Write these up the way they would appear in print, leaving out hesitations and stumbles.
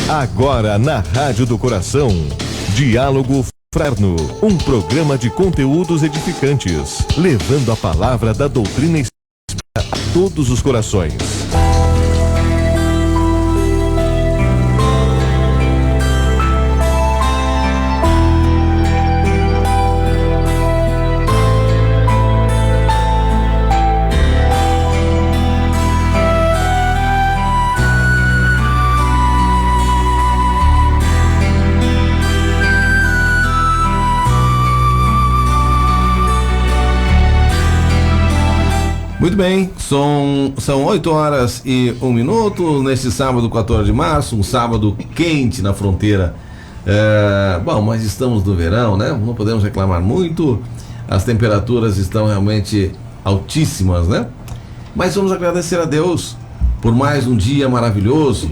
Agora na Rádio do Coração, Diálogo Fraterno, um programa de conteúdos edificantes, levando a palavra da doutrina espírita a todos os corações. Muito bem, são 8 horas e 1 minuto, neste sábado 14 de março, um sábado quente na fronteira. Bom, mas estamos no verão, né? Não podemos reclamar muito, as temperaturas estão realmente altíssimas, né? Mas vamos agradecer a Deus por mais um dia maravilhoso.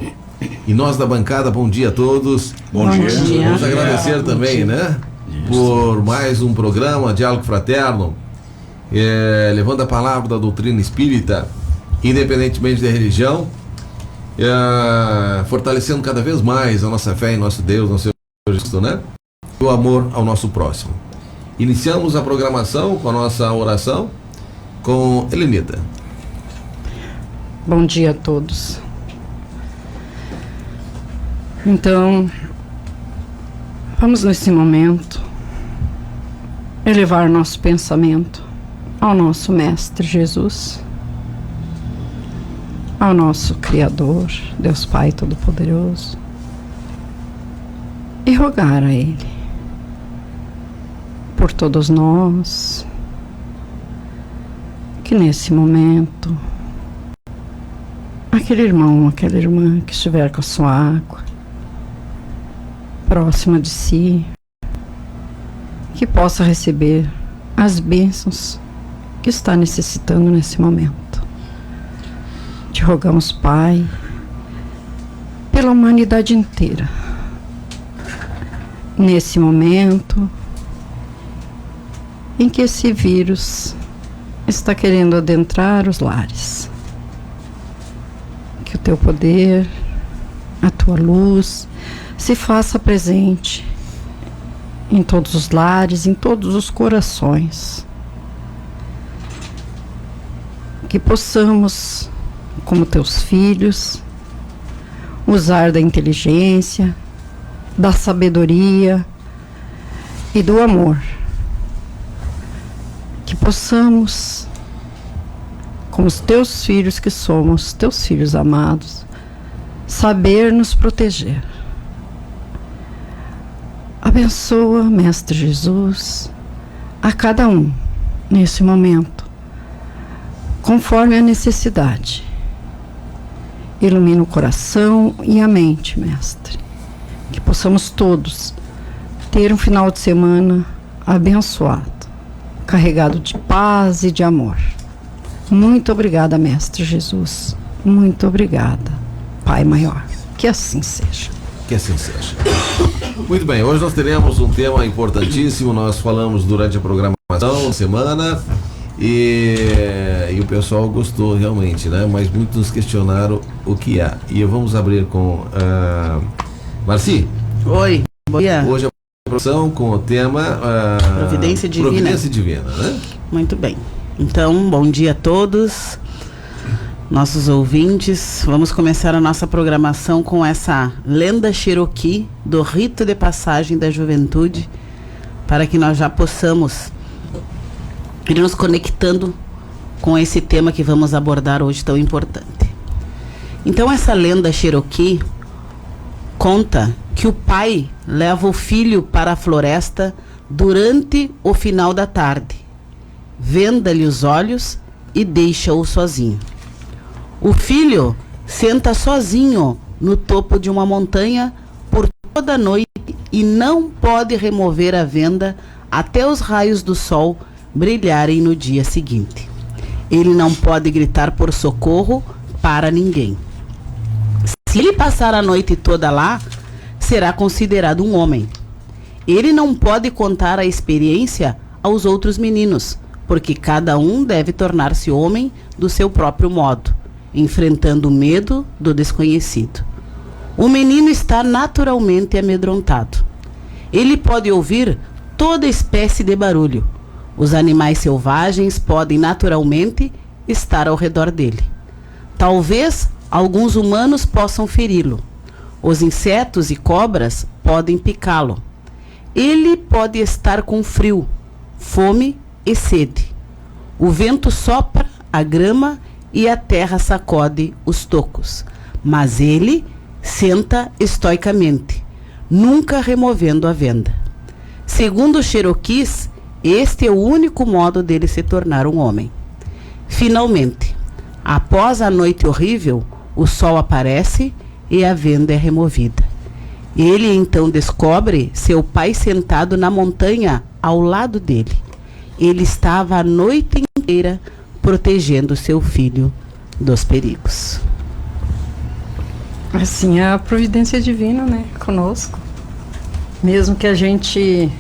E nós da bancada, bom dia a todos. Bom dia. Vamos agradecer também, né? Por mais um programa, Diálogo Fraterno. Levando a palavra da doutrina espírita, independentemente da religião, fortalecendo cada vez mais a nossa fé em nosso Deus, nosso Cristo, né? E o amor ao nosso próximo. Iniciamos a programação com a nossa oração com Helenita. Bom dia a todos. Então, vamos nesse momento elevar nosso pensamento ao nosso Mestre Jesus, ao nosso Criador, Deus Pai Todo-Poderoso, e rogar a Ele por todos nós, que nesse momento aquele irmão, aquela irmã que estiver com a sua água próxima de si, que possa receber as bênçãos que está necessitando nesse momento. Te rogamos, Pai, pela humanidade inteira, nesse momento em que esse vírus está querendo adentrar os lares. Que o teu poder, a tua luz, se faça presente em todos os lares, em todos os corações. Que possamos, como teus filhos, usar da inteligência, da sabedoria e do amor. Que possamos, como os teus filhos que somos, teus filhos amados, saber nos proteger. Abençoa, Mestre Jesus, a cada um nesse momento, conforme a necessidade. Ilumina o coração e a mente, Mestre. Que possamos todos ter um final de semana abençoado, carregado de paz e de amor. Muito obrigada, Mestre Jesus. Muito obrigada, Pai Maior. Que assim seja. Que assim seja. Muito bem, hoje nós teremos um tema importantíssimo. Nós falamos durante a programação da semana. E o pessoal gostou realmente, né? Mas muitos nos questionaram o que há. E vamos abrir com Marci. Oi, bom dia. Hoje a programação com o tema Providência Divina. Providência Divina, né? Muito bem. Então, bom dia a todos, nossos ouvintes. Vamos começar a nossa programação com essa lenda Cherokee do rito de passagem da juventude, para que nós já possamos ir nos conectando com esse tema que vamos abordar hoje tão importante. Então, essa lenda Cherokee conta que o pai leva o filho para a floresta durante o final da tarde, venda-lhe os olhos e deixa-o sozinho. O filho senta sozinho no topo de uma montanha por toda a noite e não pode remover a venda até os raios do sol brilharem no dia seguinte. Ele não pode gritar por socorro para ninguém. Se ele passar a noite toda lá, será considerado um homem. Ele não pode contar a experiência aos outros meninos, porque cada um deve tornar-se homem do seu próprio modo, enfrentando o medo do desconhecido. O menino está naturalmente amedrontado. Ele pode ouvir toda espécie de barulho. Os animais selvagens podem naturalmente estar ao redor dele. Talvez alguns humanos possam feri-lo. Os insetos e cobras podem picá-lo. Ele pode estar com frio, fome e sede. O vento sopra a grama e a terra sacode os tocos. Mas ele senta estoicamente, nunca removendo a venda. Segundo os Cherokees, este é o único modo dele se tornar um homem. Finalmente, após a noite horrível, o sol aparece e a venda é removida. Ele então descobre seu pai sentado na montanha ao lado dele. Ele estava a noite inteira protegendo seu filho dos perigos. Assim, a providência divina, né, conosco. Mesmo que a gente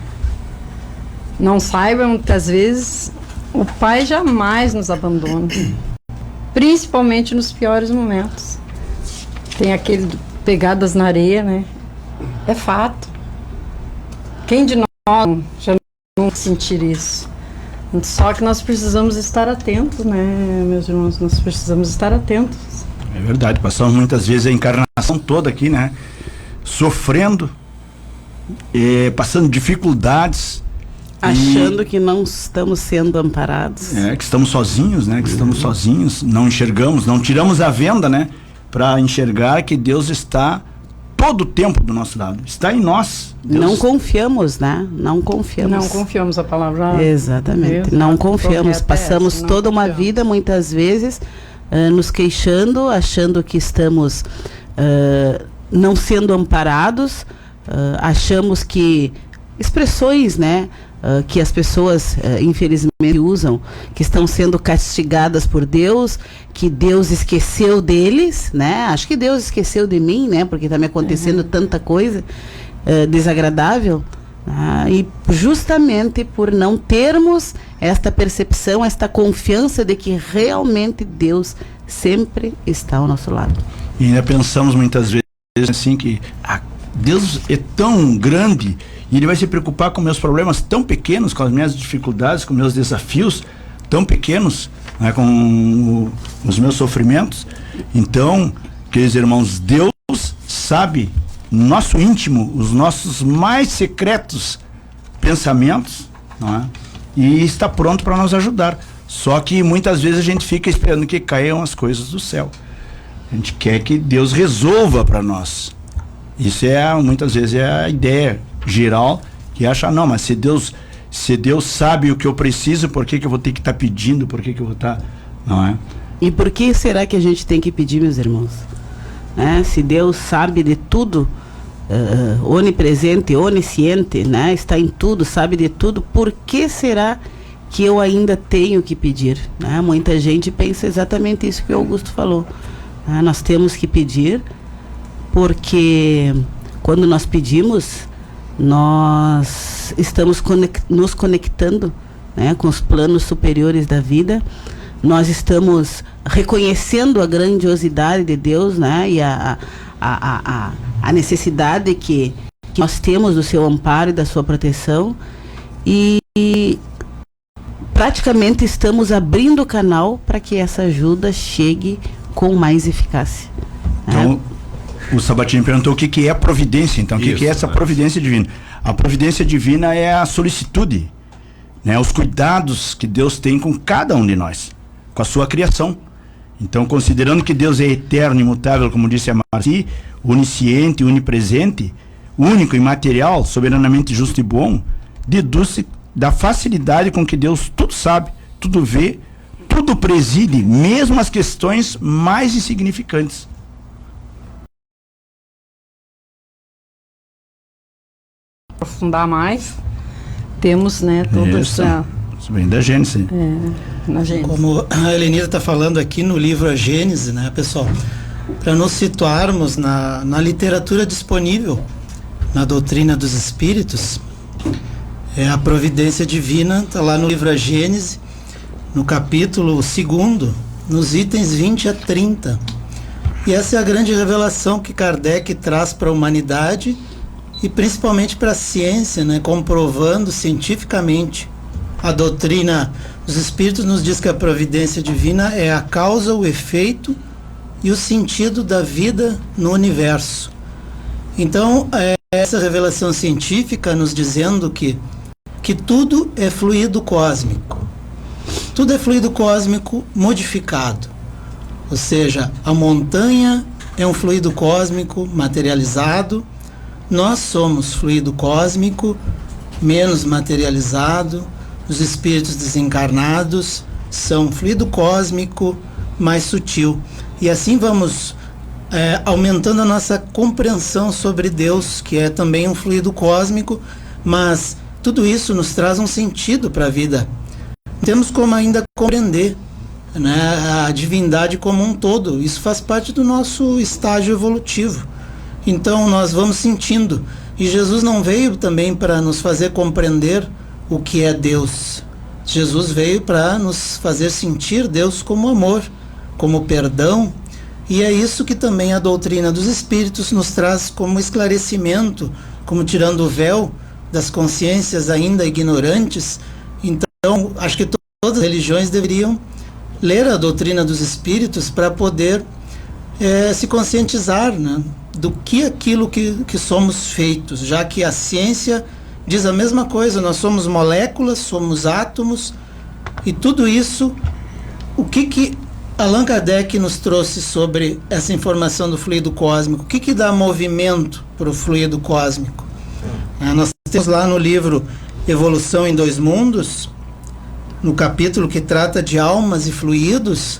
não saiba, muitas vezes, o Pai jamais nos abandona. Principalmente nos piores momentos. Tem aquele pegadas na areia, né? É fato. Quem de nós já não sentir isso? Só que nós precisamos estar atentos, né, meus irmãos? Nós precisamos estar atentos. É verdade, passamos muitas vezes a encarnação toda aqui, né? Sofrendo, passando dificuldades. Achando que não estamos sendo amparados. Que estamos sozinhos, né? Que estamos sozinhos, não enxergamos, não tiramos a venda, né? Para enxergar que Deus está todo o tempo do nosso lado. Está em nós. Deus... Não confiamos, né? Não confiamos. Não confiamos a palavra. Exatamente. Não confiamos. Passamos toda uma vida, muitas vezes, nos queixando, achando que estamos não sendo amparados, achamos que expressões, né? Que as pessoas infelizmente usam, que estão sendo castigadas por Deus, que Deus esqueceu deles, né? Acho que Deus esqueceu de mim, né? Porque está me acontecendo tanta coisa desagradável, e justamente por não termos esta percepção, esta confiança de que realmente Deus sempre está ao nosso lado. E ainda pensamos muitas vezes assim que Deus é tão grande e Ele vai se preocupar com meus problemas tão pequenos, com as minhas dificuldades, com meus desafios tão pequenos, né, com os meus sofrimentos. Então, queridos irmãos, Deus sabe no nosso íntimo os nossos mais secretos pensamentos, não é? E está pronto para nos ajudar. Só que muitas vezes a gente fica esperando que caiam as coisas do céu. A gente quer que Deus resolva para nós. Isso muitas vezes é a ideia geral, que acha, não, mas se Deus sabe o que eu preciso, por que eu vou ter que estar pedindo, por que eu vou estar, não é? E por que será que a gente tem que pedir, meus irmãos? Se Deus sabe de tudo, onipresente, onisciente, né? Está em tudo, sabe de tudo, por que será que eu ainda tenho que pedir? Né? Muita gente pensa exatamente isso que o Augusto falou. Nós temos que pedir, porque quando nós pedimos, nós estamos nos conectando, né, com os planos superiores da vida. Nós estamos reconhecendo a grandiosidade de Deus, né, e a necessidade que nós temos do seu amparo e da sua proteção, e praticamente estamos abrindo o canal para que essa ajuda chegue com mais eficácia. Então, o Sabatini perguntou o que é a providência. Então, o que é essa providência divina? A providência divina é a solicitude, né? Os cuidados que Deus tem com cada um de nós, com a sua criação. Então, considerando que Deus é eterno, imutável, como disse a Marci, onisciente, onipresente, único, imaterial, soberanamente justo e bom, deduz-se da facilidade com que Deus tudo sabe, tudo vê, tudo preside, mesmo as questões mais insignificantes. Aprofundar mais, temos, né, toda essa... Isso vem da Gênesis. Na Gênesis. Como a Helenita está falando aqui no livro A Gênesis, né, pessoal, para nos situarmos na literatura disponível, na doutrina dos Espíritos, a providência divina está lá no livro A Gênesis, no capítulo 2, nos itens 20 a 30. E essa é a grande revelação que Kardec traz para a humanidade e principalmente para a ciência, né? Comprovando cientificamente. A doutrina dos Espíritos nos diz que a providência divina é a causa, o efeito e o sentido da vida no universo. Então, essa revelação científica nos dizendo que tudo é fluido cósmico. Tudo é fluido cósmico modificado. Ou seja, a montanha é um fluido cósmico materializado, nós somos fluido cósmico menos materializado, os espíritos desencarnados são fluido cósmico mais sutil. E assim vamos aumentando a nossa compreensão sobre Deus, que é também um fluido cósmico, mas tudo isso nos traz um sentido para a vida. Temos como ainda compreender, né, a divindade como um todo. Isso faz parte do nosso estágio evolutivo. Então nós vamos sentindo. E Jesus não veio também para nos fazer compreender o que é Deus. Jesus veio para nos fazer sentir Deus como amor, como perdão. E é isso que também a doutrina dos Espíritos nos traz como esclarecimento, como tirando o véu das consciências ainda ignorantes. Então, acho que todas as religiões deveriam ler a doutrina dos Espíritos para poder se conscientizar, né, do que aquilo que somos feitos, já que a ciência diz a mesma coisa. Nós somos moléculas, somos átomos, e tudo isso, o que Allan Kardec nos trouxe sobre essa informação do fluido cósmico? O que dá movimento para o fluido cósmico? Nós temos lá no livro Evolução em Dois Mundos, no capítulo que trata de almas e fluidos,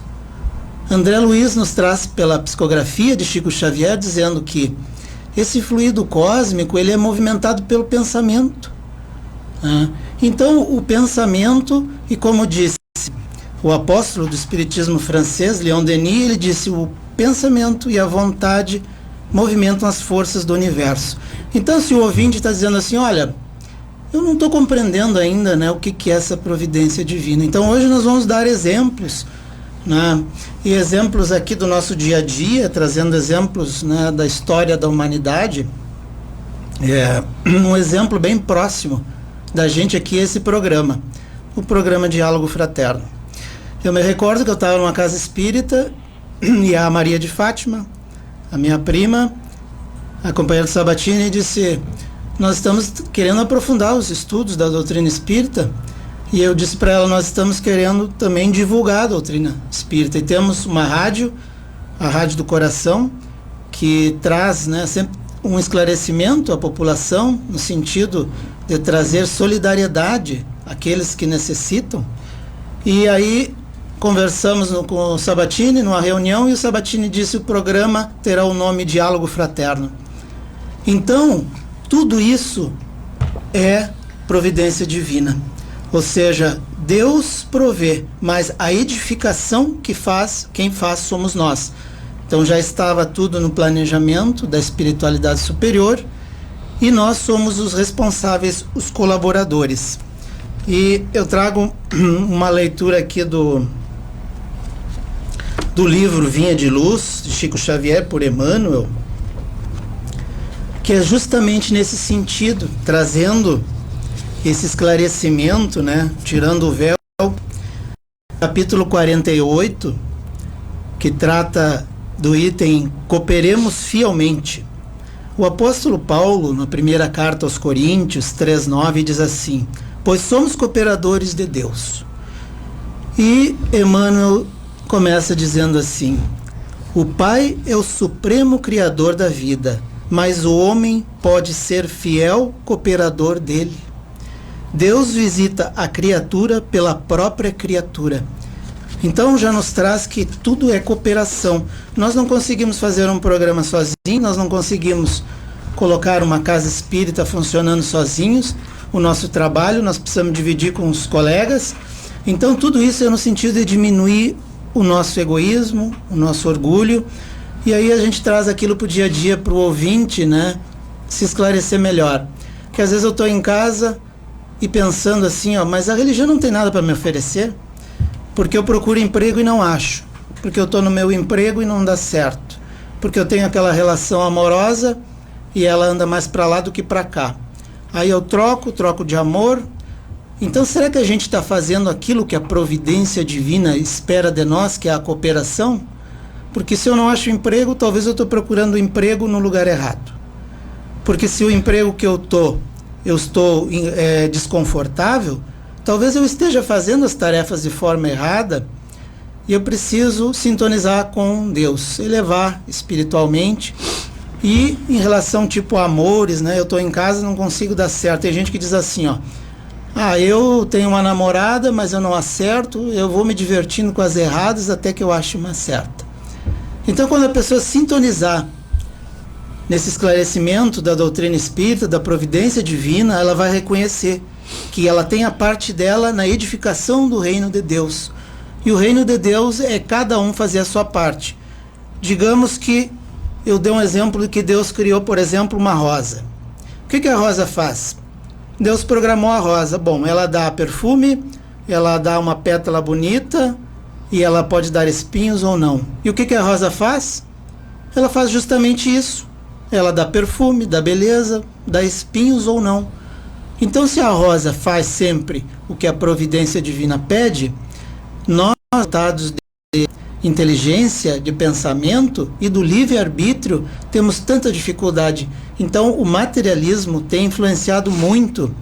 André Luiz nos traz pela psicografia de Chico Xavier, dizendo que esse fluido cósmico ele é movimentado pelo pensamento. Então, o pensamento, e como disse o apóstolo do espiritismo francês, Leon Denis, ele disse: o pensamento e a vontade movimentam as forças do universo. Então, se o ouvinte está dizendo assim, olha, eu não estou compreendendo ainda, né, o que é essa providência divina. Então, hoje nós vamos dar exemplos, né, e exemplos aqui do nosso dia a dia, trazendo exemplos, né, da história da humanidade. Um exemplo bem próximo da gente aqui é esse programa, o programa Diálogo Fraterno. Eu me recordo que eu estava numa casa espírita e a Maria de Fátima, a minha prima, a companheira Sabatini, disse: nós estamos querendo aprofundar os estudos da doutrina espírita. E eu disse para ela: nós estamos querendo também divulgar a doutrina espírita. E temos uma rádio, a Rádio do Coração, que traz, né, sempre um esclarecimento à população, no sentido de trazer solidariedade àqueles que necessitam. E aí conversamos com o Sabatini numa reunião, e o Sabatini disse: o programa terá o nome Diálogo Fraterno. Então, tudo isso é providência divina. Ou seja, Deus provê, mas a edificação quem faz somos nós. Então já estava tudo no planejamento da espiritualidade superior, e nós somos os responsáveis, os colaboradores. E eu trago uma leitura aqui do livro Vinha de Luz, de Chico Xavier, por Emmanuel, que é justamente nesse sentido, trazendo esse esclarecimento, né, tirando o véu. Capítulo 48, que trata do item Cooperemos fielmente. O apóstolo Paulo, na primeira carta aos Coríntios 3:9, diz assim: pois somos cooperadores de Deus. E Emmanuel começa dizendo assim: o Pai é o supremo criador da vida, mas o homem pode ser fiel cooperador dele. Deus visita a criatura pela própria criatura. Então já nos traz que tudo é cooperação. Nós não conseguimos fazer um programa sozinhos, nós não conseguimos colocar uma casa espírita funcionando sozinhos. O nosso trabalho nós precisamos dividir com os colegas. Então tudo isso é no sentido de diminuir o nosso egoísmo, o nosso orgulho. E aí a gente traz aquilo para o dia a dia, para o ouvinte, né, se esclarecer melhor. Porque às vezes eu estou em casa e pensando assim, mas a religião não tem nada para me oferecer, porque eu procuro emprego e não acho, porque eu estou no meu emprego e não dá certo, porque eu tenho aquela relação amorosa e ela anda mais para lá do que para cá. Aí eu troco de amor. Então, será que a gente está fazendo aquilo que a providência divina espera de nós, que é a cooperação? Porque se eu não acho emprego, talvez eu estou procurando emprego no lugar errado. Porque se o emprego que eu estou desconfortável, talvez eu esteja fazendo as tarefas de forma errada e eu preciso sintonizar com Deus, elevar espiritualmente. E em relação tipo a amores, né? Eu estou em casa e não consigo dar certo. Tem gente que diz assim, ó: eu tenho uma namorada, mas eu não acerto, eu vou me divertindo com as erradas até que eu ache uma certa. Então, quando a pessoa sintonizar nesse esclarecimento da doutrina espírita, da providência divina, ela vai reconhecer que ela tem a parte dela na edificação do reino de Deus. E o reino de Deus é cada um fazer a sua parte. Digamos que eu dei um exemplo de que Deus criou, por exemplo, uma rosa. O que a rosa faz? Deus programou a rosa. Bom, ela dá perfume, ela dá uma pétala bonita e ela pode dar espinhos ou não. E o que a rosa faz? Ela faz justamente isso. Ela dá perfume, dá beleza, dá espinhos ou não. Então, se a rosa faz sempre o que a providência divina pede, nós, dotados de inteligência, de pensamento e do livre-arbítrio, temos tanta dificuldade. Então, o materialismo tem influenciado muito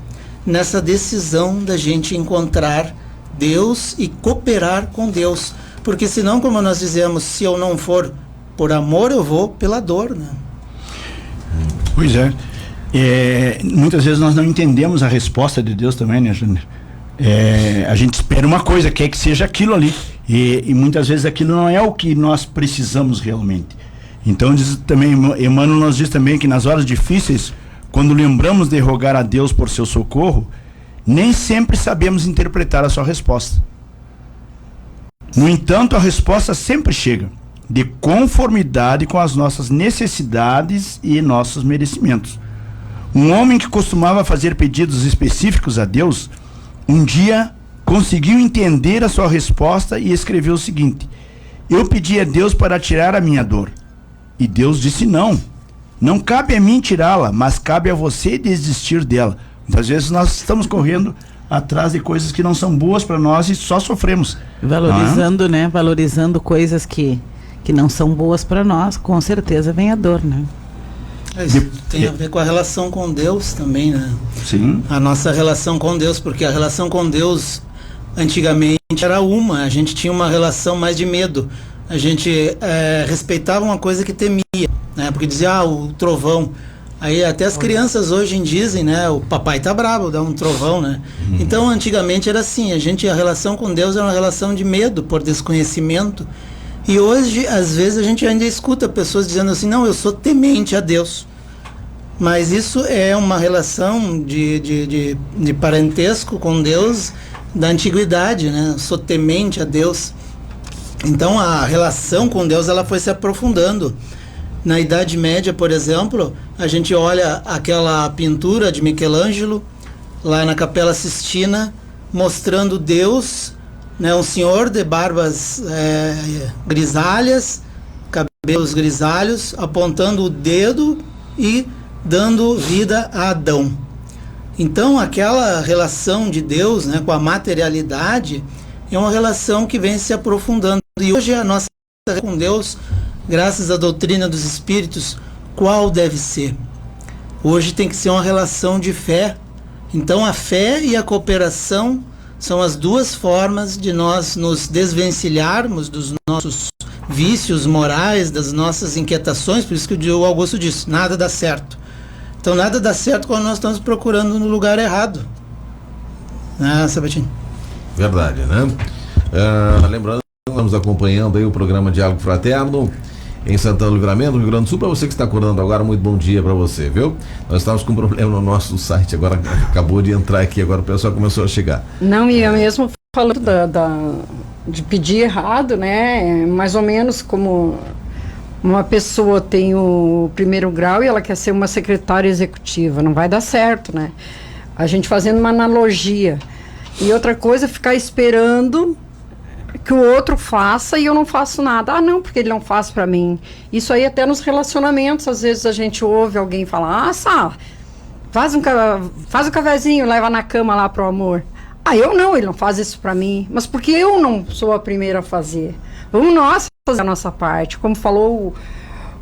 nessa decisão da gente encontrar Deus e cooperar com Deus. Porque senão, como nós dizemos, se eu não for por amor, eu vou pela dor, né? Pois é. Muitas vezes nós não entendemos a resposta de Deus também, né, Júnior? A gente espera uma coisa, quer que seja aquilo ali. E muitas vezes aquilo não é o que nós precisamos realmente. Então também Emmanuel nos diz também que nas horas difíceis, quando lembramos de rogar a Deus por seu socorro, nem sempre sabemos interpretar a sua resposta. No entanto, a resposta sempre chega, de conformidade com as nossas necessidades e nossos merecimentos. Um homem que costumava fazer pedidos específicos a Deus, um dia conseguiu entender a sua resposta e escreveu o seguinte: eu pedi a Deus para tirar a minha dor. E Deus disse não. Não cabe a mim tirá-la, mas cabe a você desistir dela. Muitas vezes nós estamos correndo atrás de coisas que não são boas para nós e só sofremos. Valorizando, né? Valorizando coisas que não são boas para nós, com certeza vem a dor, né? Isso tem a ver com a relação com Deus também, né? Sim. A nossa relação com Deus, porque a relação com Deus antigamente era a gente tinha uma relação mais de medo. A gente respeitava uma coisa que temia, né? Porque dizia, o trovão. Aí até as crianças hoje dizem, né? O papai tá bravo, dá um trovão, né? Então antigamente era assim, a relação com Deus era uma relação de medo, por desconhecimento. E hoje, às vezes, a gente ainda escuta pessoas dizendo assim, não, eu sou temente a Deus. Mas isso é uma relação de parentesco com Deus da antiguidade, né? Eu sou temente a Deus. Então, a relação com Deus, ela foi se aprofundando. Na Idade Média, por exemplo, a gente olha aquela pintura de Michelangelo, lá na Capela Sistina, mostrando Deus, né, um senhor de barbas grisalhas, cabelos grisalhos, apontando o dedo e dando vida a Adão. Então, aquela relação de Deus, né, com a materialidade é uma relação que vem se aprofundando. E hoje a nossa relação com Deus, graças à doutrina dos Espíritos, qual deve ser? Hoje tem que ser uma relação de fé. Então, a fé e a cooperação são as duas formas de nós nos desvencilharmos dos nossos vícios morais, das nossas inquietações. Por isso que o Augusto disse, nada dá certo. Então, nada dá certo quando nós estamos procurando no lugar errado. Sabatini? Verdade, né? Lembrando, estamos acompanhando aí o programa Diálogo Fraterno em Santana do Livramento, Rio Grande do Sul. Para você que está acordando agora, muito bom dia para você, viu? Nós estávamos com um problema no nosso site, agora acabou de entrar aqui, agora o pessoal começou a chegar. Não, e eu mesmo falando de pedir errado, né? Mais ou menos como uma pessoa tem o primeiro grau e ela quer ser uma secretária executiva, não vai dar certo, né? A gente fazendo uma analogia. E outra coisa, ficar esperando que o outro faça e eu não faço nada. Ah, não, porque ele não faz para mim. Isso aí até nos relacionamentos, às vezes a gente ouve alguém falar, faz um cafezinho, leva na cama lá pro amor. Ah, eu não, ele não faz isso para mim. Mas porque eu não sou a primeira a fazer? Vamos nós fazer a nossa parte. Como falou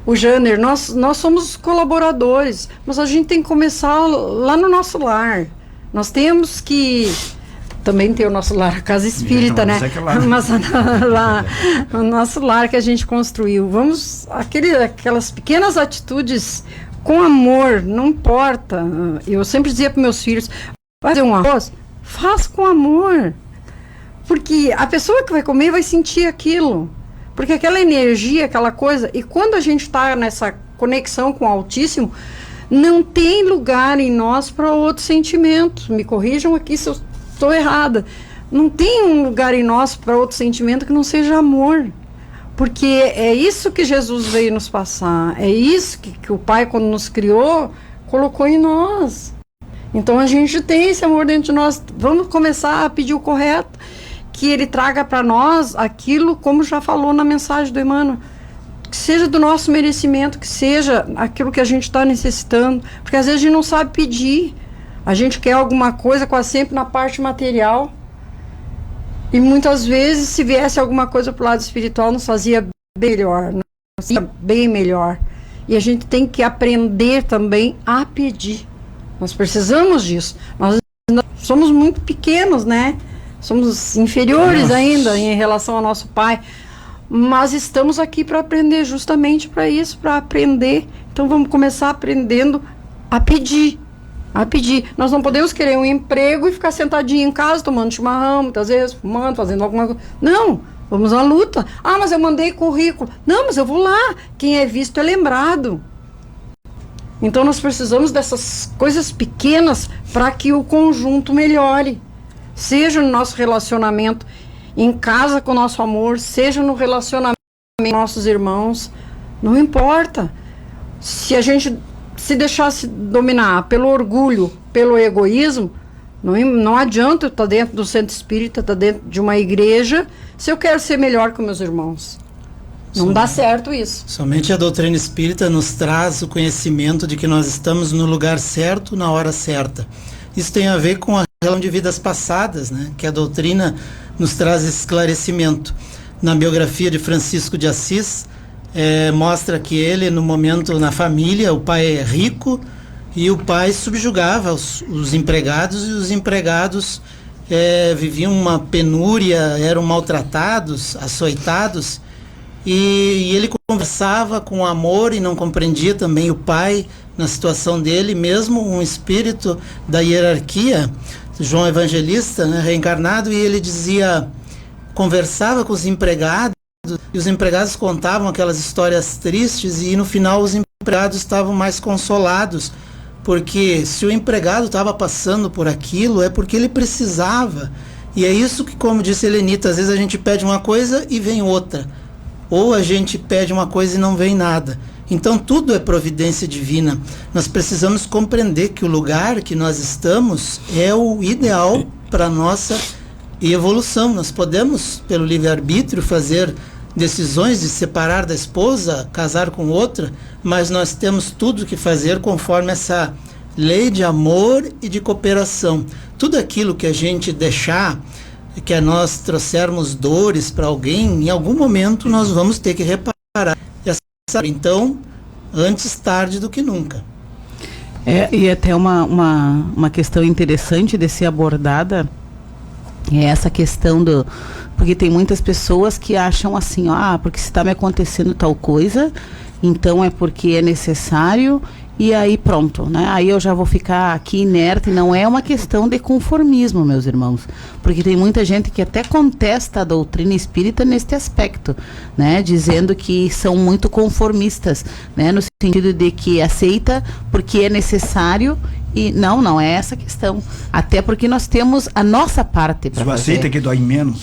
o Janer, nós somos colaboradores, mas a gente tem que começar lá no nosso lar. Nós temos que também ter o nosso lar, a casa espírita, né? Mas lá, o nosso lar que a gente construiu. Vamos, aquelas pequenas atitudes com amor, não importa. Eu sempre dizia para meus filhos, fazer um arroz, faz com amor. Porque a pessoa que vai comer vai sentir aquilo. Porque aquela energia, aquela coisa, e quando a gente está nessa conexão com o Altíssimo, não tem lugar em nós para outros sentimentos. Me corrijam aqui se eu estou errada. Não tem um lugar em nós para outro sentimento que não seja amor. Porque é isso que Jesus veio nos passar. É isso que o Pai, quando nos criou, colocou em nós. Então a gente tem esse amor dentro de nós. Vamos começar a pedir o correto. Que ele traga para nós aquilo, como já falou na mensagem do Emmanuel, que seja do nosso merecimento, que seja aquilo que a gente está necessitando, porque às vezes a gente não sabe pedir, a gente quer alguma coisa quase sempre na parte material, e muitas vezes se viesse alguma coisa para o lado espiritual nos fazia melhor, nos fazia bem melhor, e a gente tem que aprender também a pedir. Nós precisamos disso. Nós somos muito pequenos, né? Somos inferiores ainda em relação ao nosso Pai, mas estamos aqui para aprender, justamente para isso, para aprender. Então vamos começar aprendendo a pedir, Nós não podemos querer um emprego e ficar sentadinho em casa, tomando chimarrão, muitas vezes, fumando, fazendo alguma coisa. Não, vamos à luta. Ah, mas eu mandei currículo. Não, mas eu vou lá. Quem é visto é lembrado. Então nós precisamos dessas coisas pequenas para que o conjunto melhore. Seja no nosso relacionamento em casa com o nosso amor, seja no relacionamento com nossos irmãos, não importa. Se a gente se deixasse dominar pelo orgulho, pelo egoísmo, não adianta eu estar dentro do centro espírita, estar dentro de uma igreja, se eu quero ser melhor que meus irmãos. Não dá certo isso. Somente a doutrina espírita nos traz o conhecimento de que nós estamos no lugar certo, na hora certa. Isso tem a ver com a relação de vidas passadas, né? Que a doutrina nos traz esse esclarecimento. Na biografia de Francisco de Assis, mostra que ele, no momento, na família, o pai é rico e o pai subjugava os empregados, e os empregados viviam uma penúria, eram maltratados, açoitados, e ele conversava com amor e não compreendia também o pai na situação dele, mesmo um espírito da hierarquia, João Evangelista, né, reencarnado, e ele conversava com os empregados, e os empregados contavam aquelas histórias tristes, e no final os empregados estavam mais consolados, porque se o empregado estava passando por aquilo, é porque ele precisava. E é isso que, como disse Helenita, às vezes a gente pede uma coisa e vem outra, ou a gente pede uma coisa e não vem nada. Então tudo é providência divina. Nós precisamos compreender que o lugar que nós estamos é o ideal para a nossa evolução. Nós podemos, pelo livre-arbítrio, fazer decisões de separar da esposa, casar com outra, mas nós temos tudo que fazer conforme essa lei de amor e de cooperação. Tudo aquilo que a gente deixar, que nós trouxermos dores para alguém, em algum momento nós vamos ter que reparar. Então, antes tarde do que nunca. E até uma questão interessante de ser abordada é essa questão porque tem muitas pessoas que acham assim, porque se está me acontecendo tal coisa, então é porque é necessário, e aí pronto, né? Aí eu já vou ficar aqui inerte. Não é uma questão de conformismo, meus irmãos, porque tem muita gente que até contesta a doutrina espírita neste aspecto, né? Dizendo que são muito conformistas, né? No sentido de que aceita porque é necessário E não é essa a questão. Até porque nós temos a nossa parte para fazer. Aceita que dói menos.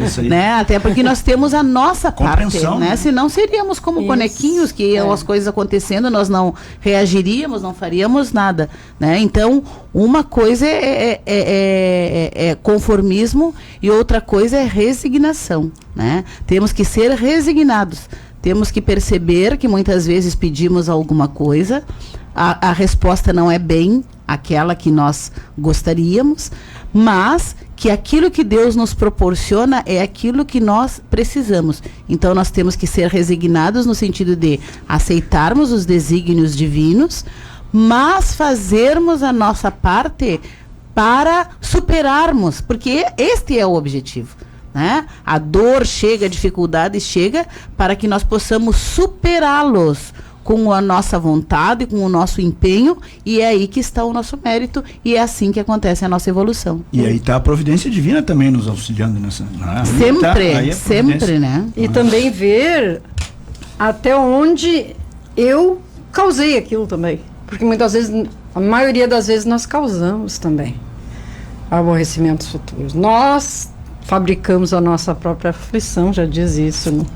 Isso aí. Né? Até porque nós temos a nossa parte, né? Senão seríamos como bonequinhos, que as coisas acontecendo, nós não reagiríamos, não faríamos nada, né? Então, uma coisa é conformismo e outra coisa é resignação, né? Temos que ser resignados. Temos que perceber que muitas vezes pedimos alguma coisa, a resposta não é bem aquela que nós gostaríamos, mas que aquilo que Deus nos proporciona é aquilo que nós precisamos. Então nós temos que ser resignados no sentido de aceitarmos os desígnios divinos, mas fazermos a nossa parte para superarmos, porque este é o objetivo. Né? A dor chega, a dificuldade chega para que nós possamos superá-los com a nossa vontade, com o nosso empenho, e é aí que está o nosso mérito, e é assim que acontece a nossa evolução. E aí está a providência divina também nos auxiliando nessa... Sempre, né? E também ver até onde eu causei aquilo também. Porque muitas vezes, a maioria das vezes, nós causamos também aborrecimentos futuros. Nós fabricamos a nossa própria aflição, já diz isso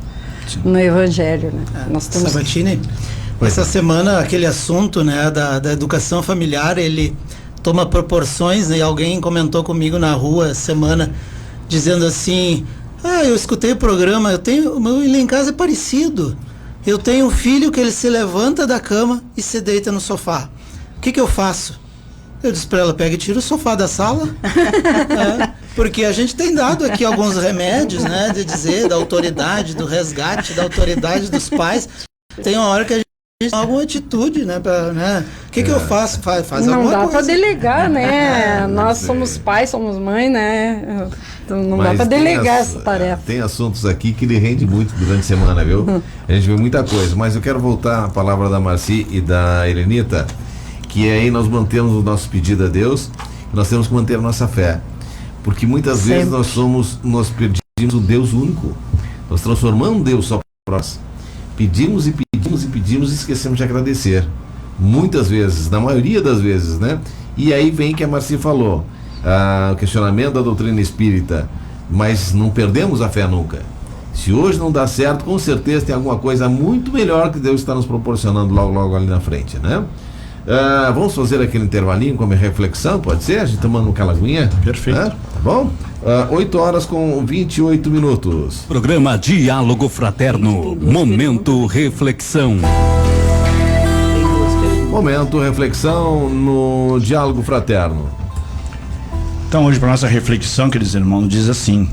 no Evangelho, né? Nós temos... Sabatini, essa semana aquele assunto, né, da educação familiar, ele toma proporções, né, e alguém comentou comigo na rua semana, dizendo assim, eu escutei o programa, o meu lá em casa é parecido, eu tenho um filho que ele se levanta da cama e se deita no sofá, o que eu faço? Eu disse para ela, pega e tira o sofá da sala. Porque a gente tem dado aqui alguns remédios, né? De dizer, da autoridade, do resgate, da autoridade dos pais. Tem uma hora que a gente tem alguma atitude, né? O que eu faço? Faz não alguma dá coisa. Para delegar, né? Nós somos pais, somos mãe, né? Então não dá para delegar essa tarefa. Tem assuntos aqui que lhe rende muito durante a semana, viu? A gente vê muita coisa. Mas eu quero voltar à palavra da Marci e da Helenita, que aí nós mantemos o nosso pedido a Deus, nós temos que manter a nossa fé, porque muitas vezes nós pedimos um Deus único, nós transformamos um Deus só para nós, pedimos e esquecemos de agradecer, muitas vezes, na maioria das vezes, né? E aí vem que a Marci falou, o questionamento da doutrina espírita, mas não perdemos a fé nunca. Se hoje não dá certo, com certeza tem alguma coisa muito melhor que Deus está nos proporcionando logo ali na frente, né? Vamos fazer aquele intervalinho com a minha reflexão, pode ser? A gente tomando um calaguinha? Perfeito. Tá bom? 8 horas com 28 minutos. Programa Diálogo Fraterno. Momento Reflexão. Momento Reflexão no Diálogo Fraterno. Então hoje para nossa reflexão, queridos irmãos, diz assim: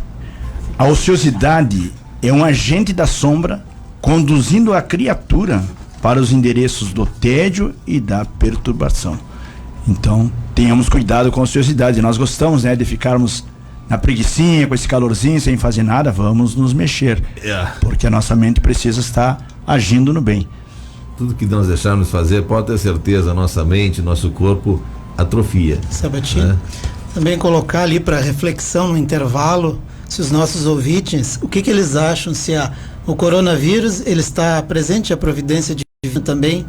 a ociosidade é um agente da sombra conduzindo a criatura para os endereços do tédio e da perturbação. Então, tenhamos cuidado com a ociosidade. Nós gostamos, né, de ficarmos na preguicinha, com esse calorzinho, sem fazer nada. Vamos nos mexer, porque a nossa mente precisa estar agindo no bem. Tudo que nós deixarmos fazer, pode ter certeza, nossa mente, nosso corpo atrofia. Sabatini, também colocar ali para reflexão no intervalo, se os nossos ouvintes, o que eles acham, se o coronavírus, ele está presente, a providência divina também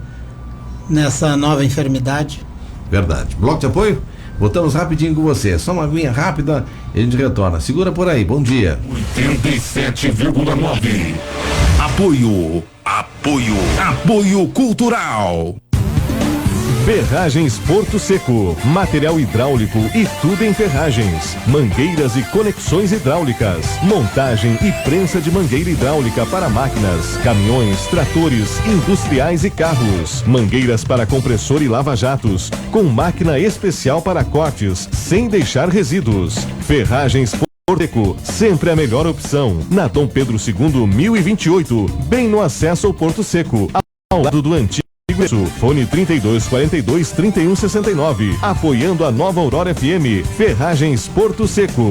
nessa nova enfermidade. Verdade. Bloco de apoio? Voltamos rapidinho com você. Só uma aguinha rápida e a gente retorna. Segura por aí. Bom dia. 87,9. Apoio Cultural. Ferragens Porto Seco, material hidráulico e tudo em ferragens, mangueiras e conexões hidráulicas, montagem e prensa de mangueira hidráulica para máquinas, caminhões, tratores, industriais e carros, mangueiras para compressor e lava-jatos, com máquina especial para cortes, sem deixar resíduos. Ferragens Porto Seco, sempre a melhor opção, na Dom Pedro II, 1028, bem no acesso ao Porto Seco, ao lado do antigo Fone 3242-3169. Apoiando a Nova Aurora FM. Ferragens Porto Seco.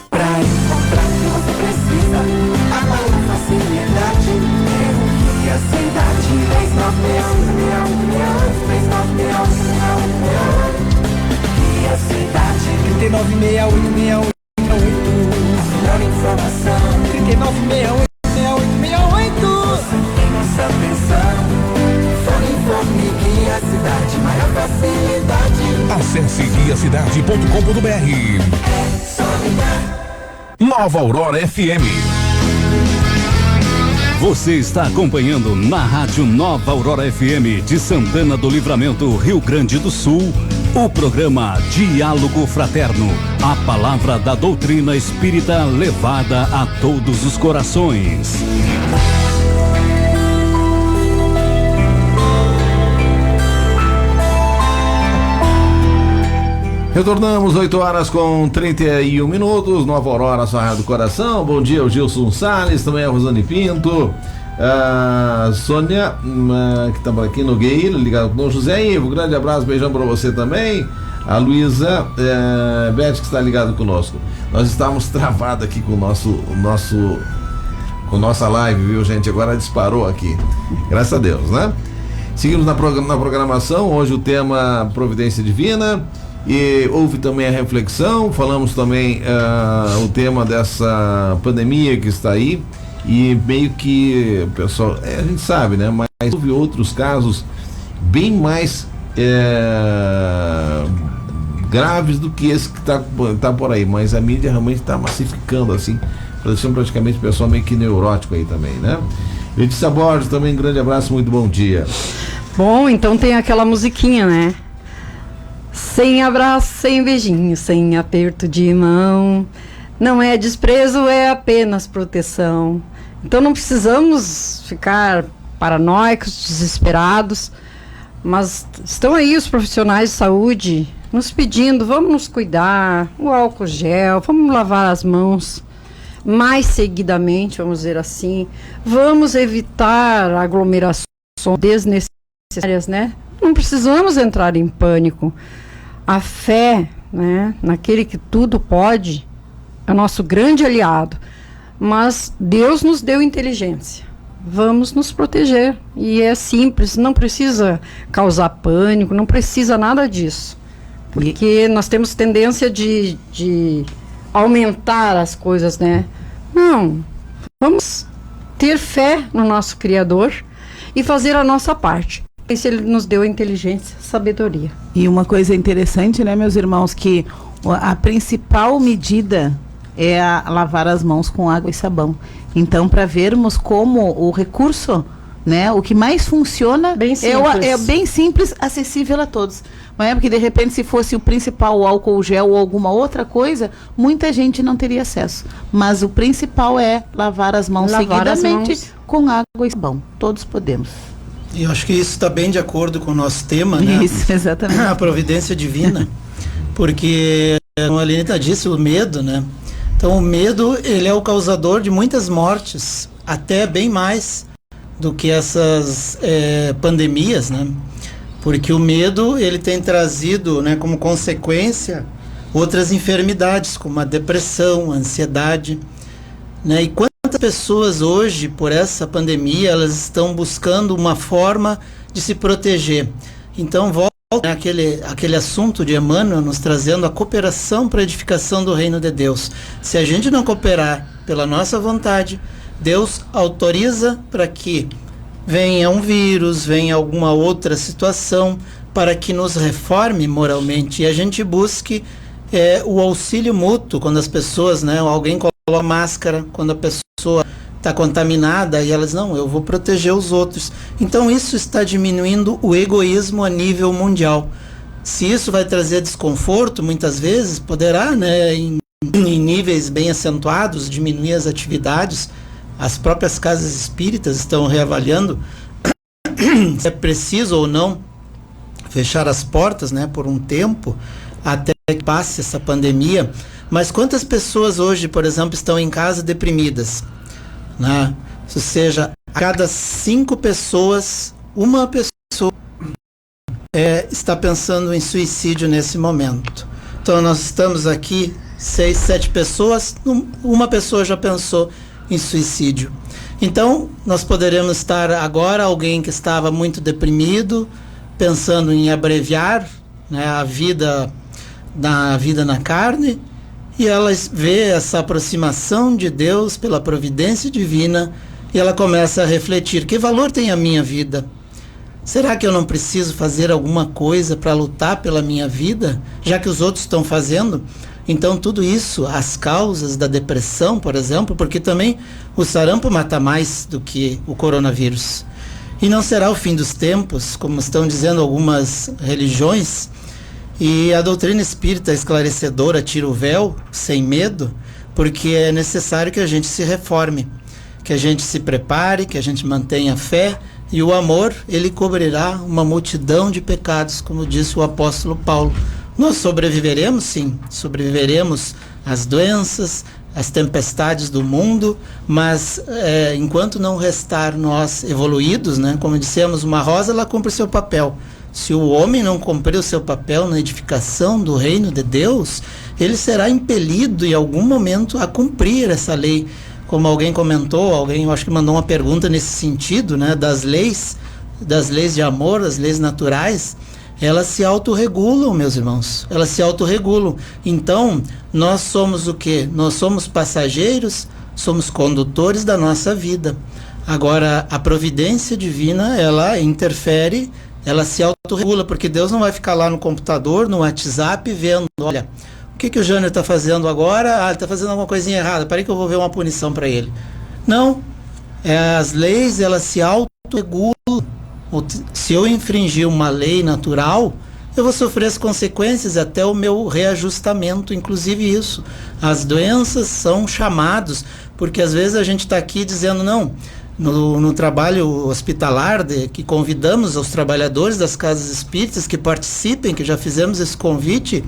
Pra encontrar o que você precisa, a maior facilidade é o que a cidade 396868. Que a cidade 396868. A melhor informação 39686868. Nossa atenção, fone, guia, Acesse guiacidade.com.br. Nova Aurora FM. Você está acompanhando na Rádio Nova Aurora FM de Santana do Livramento, Rio Grande do Sul, o programa Diálogo Fraterno, a palavra da doutrina espírita levada a todos os corações. Retornamos 8h31, Nova Aurora, sua rádio do coração. Bom dia, o Gilson Salles, também a Rosane Pinto, a Sônia, que está por aqui no Gueiro, ligado com o José Ivo. Grande abraço, beijão para você também. A Luísa Beth, que está ligado conosco. Nós estávamos travados aqui com com nossa live, viu, gente? Agora disparou aqui. Graças a Deus, né? Seguimos na programação. Hoje o tema Providência Divina. E houve também a reflexão, falamos também o tema dessa pandemia que está aí, e meio que, pessoal, a gente sabe, né? Mas houve outros casos bem mais graves do que esse que tá por aí, mas a mídia realmente está massificando assim, deixando praticamente o pessoal meio que neurótico aí também, né? Letícia Borges também, grande abraço, muito bom dia. Bom, então tem aquela musiquinha, né? Sem abraço, sem beijinho, sem aperto de mão. Não é desprezo, é apenas proteção. Então não precisamos ficar paranoicos, desesperados. Mas estão aí os profissionais de saúde nos pedindo, vamos nos cuidar, o álcool gel, vamos lavar as mãos mais seguidamente, vamos dizer assim. Vamos evitar aglomerações desnecessárias, né? Não precisamos entrar em pânico. A fé, né, naquele que tudo pode, é o nosso grande aliado. Mas Deus nos deu inteligência. Vamos nos proteger. E é simples, não precisa causar pânico, não precisa nada disso. Porque nós temos tendência de aumentar as coisas, né? Não, vamos ter fé no nosso Criador e fazer a nossa parte. Se ele nos deu inteligência, sabedoria. E uma coisa interessante, né, meus irmãos, que a principal medida é lavar as mãos com água e sabão. Então, para vermos como o recurso, né, o que mais funciona é bem simples, acessível a todos. Não é porque de repente se fosse o principal o álcool gel ou alguma outra coisa, muita gente não teria acesso. Mas o principal é lavar as mãos seguidamente com água e sabão. Todos podemos. E eu acho que isso está bem de acordo com o nosso tema, né? Isso, exatamente. A providência divina. Porque, como a Alenita disse, o medo, né? Então, o medo, ele é o causador de muitas mortes, até bem mais do que essas pandemias, né? Porque o medo, ele tem trazido, né, como consequência outras enfermidades, como a depressão, a ansiedade, né? E quantas pessoas hoje, por essa pandemia, elas estão buscando uma forma de se proteger. Então, volta aquele assunto de Emmanuel nos trazendo a cooperação para a edificação do reino de Deus. Se a gente não cooperar pela nossa vontade, Deus autoriza para que venha um vírus, venha alguma outra situação para que nos reforme moralmente e a gente busque o auxílio mútuo quando as pessoas, né, alguém coloca máscara, quando a pessoa está contaminada e elas, não, eu vou proteger os outros. Então isso está diminuindo o egoísmo a nível mundial. Se isso vai trazer desconforto, muitas vezes poderá, né, em níveis bem acentuados, diminuir as atividades. As próprias casas espíritas estão reavaliando se é preciso ou não fechar as portas, né, por um tempo, até que passe essa pandemia. Mas quantas pessoas hoje, por exemplo, estão em casa deprimidas, né? Ou seja, a cada 5 pessoas, uma pessoa está pensando em suicídio nesse momento. Então nós estamos aqui, 6, 7 pessoas, uma pessoa já pensou em suicídio. Então nós poderemos estar agora, alguém que estava muito deprimido, pensando em abreviar, né, a vida na carne, e ela vê essa aproximação de Deus pela providência divina e ela começa a refletir: que valor tem a minha vida? Será que eu não preciso fazer alguma coisa para lutar pela minha vida, já que os outros estão fazendo? Então tudo isso, as causas da depressão, por exemplo, porque também o sarampo mata mais do que o coronavírus. E não será o fim dos tempos, como estão dizendo algumas religiões, e a doutrina espírita esclarecedora tira o véu, sem medo, porque é necessário que a gente se reforme, que a gente se prepare, que a gente mantenha fé, e o amor, ele cobrirá uma multidão de pecados, como disse o apóstolo Paulo. Nós sobreviveremos, sim, sobreviveremos às doenças, às tempestades do mundo, mas enquanto não restar nós evoluídos, né, como dissemos, uma rosa, ela cumpre o seu papel. Se o homem não cumprir o seu papel na edificação do reino de Deus, ele será impelido em algum momento a cumprir essa lei. Como alguém comentou, alguém eu acho que mandou uma pergunta nesse sentido, né, das leis de amor, as leis naturais, elas se autorregulam, meus irmãos, elas se autorregulam. Então, nós somos o quê? Nós somos passageiros, somos condutores da nossa vida. Agora, a providência divina, ela interfere, ela se autorregula, porque Deus não vai ficar lá no computador, no WhatsApp, vendo, olha, o que o Jânio está fazendo agora? Ele está fazendo alguma coisinha errada, peraí que eu vou ver uma punição para ele. Não, as leis, elas se autorregulam. Se eu infringir uma lei natural, eu vou sofrer as consequências até o meu reajustamento, inclusive isso. As doenças são chamados, porque às vezes a gente está aqui dizendo, não, no trabalho hospitalar, que convidamos os trabalhadores das casas espíritas que participem, que já fizemos esse convite,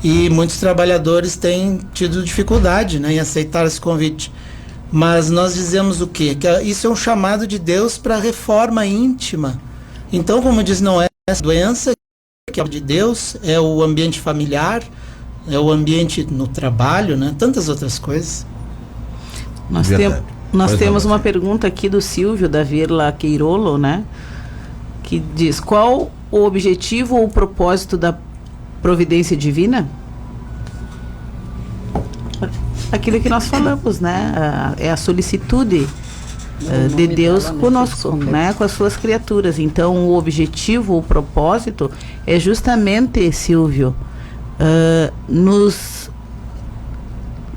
e muitos trabalhadores têm tido dificuldade, né, em aceitar esse convite. Mas nós dizemos o quê? Que isso é um chamado de Deus para a reforma íntima. Então, como diz, não é essa doença que é de Deus, é o ambiente familiar, é o ambiente no trabalho, né? Tantas outras coisas. Nós temos uma pergunta aqui do Silvio, da Virla Queirolo, né? Que diz, qual o objetivo ou o propósito da providência divina? Aquilo que nós falamos, né? É a solicitude de Deus conosco, né? Com as suas criaturas. Então, o objetivo, o propósito é justamente, Silvio, nos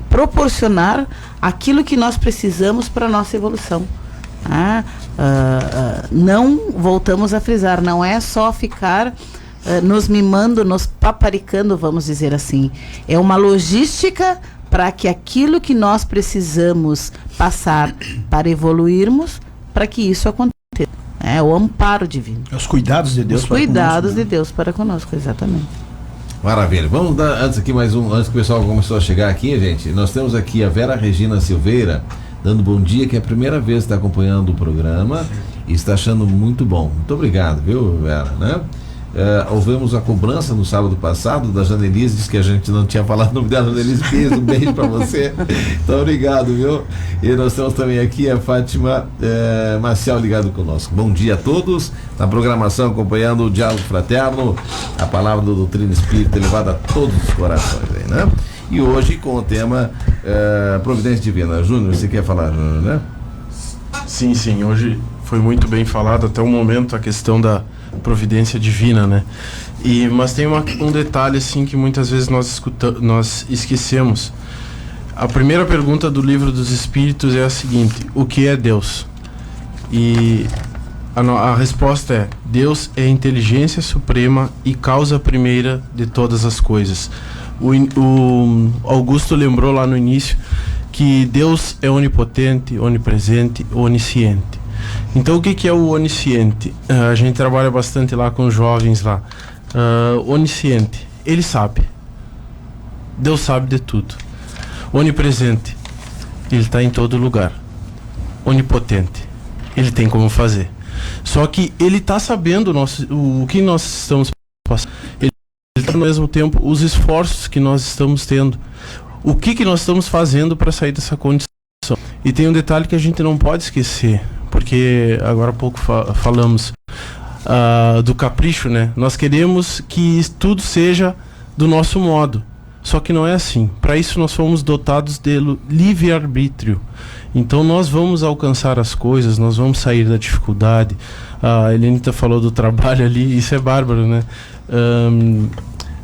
proporcionar aquilo que nós precisamos para a nossa evolução. Não, voltamos a frisar, não é só ficar nos mimando, nos paparicando, vamos dizer assim. É uma logística para que aquilo que nós precisamos passar para evoluirmos, para que isso aconteça. É o amparo divino. Os cuidados de Deus para conosco. Os cuidados de Deus para conosco, exatamente. Maravilha. Vamos dar antes que o pessoal começou a chegar aqui, gente. Nós temos aqui a Vera Regina Silveira dando bom dia, que é a primeira vez que está acompanhando o programa e está achando muito bom. Muito obrigado, viu, Vera, né? Ouvimos a cobrança no sábado passado da Janelise, disse que a gente não tinha falado o nome dela. Janelise, um beijo para você. Então, obrigado, viu? E nós temos também aqui a Fátima Marcial ligado conosco. Bom dia a todos, na programação acompanhando o Diálogo Fraterno, a palavra da doutrina espírita elevada a todos os corações aí, né? E hoje com o tema Providência Divina. Júnior, você quer falar, Júnior, né? Sim, hoje foi muito bem falado até o momento a questão da providência divina, né? Mas tem um detalhe assim que muitas vezes nós esquecemos. A primeira pergunta do Livro dos Espíritos é a seguinte: o que é Deus? E a resposta é: Deus é a inteligência suprema e causa primeira de todas as coisas. O Augusto lembrou lá no início que Deus é onipotente, onipresente, onisciente. Então, o que é o onisciente? A gente trabalha bastante lá com jovens lá. Onisciente, ele sabe. Deus sabe de tudo. Onipresente, ele está em todo lugar. Onipotente, ele tem como fazer. Só que ele está sabendo o que nós estamos passando. Ele está, ao mesmo tempo, os esforços que nós estamos tendo. O que nós estamos fazendo para sair dessa condição. E tem um detalhe que a gente não pode esquecer, porque agora há pouco falamos do capricho, né? Nós queremos que tudo seja do nosso modo, só que não é assim. Para isso nós fomos dotados de livre-arbítrio. Então nós vamos alcançar as coisas, nós vamos sair da dificuldade. A Helenita falou do trabalho ali, isso é bárbaro, né?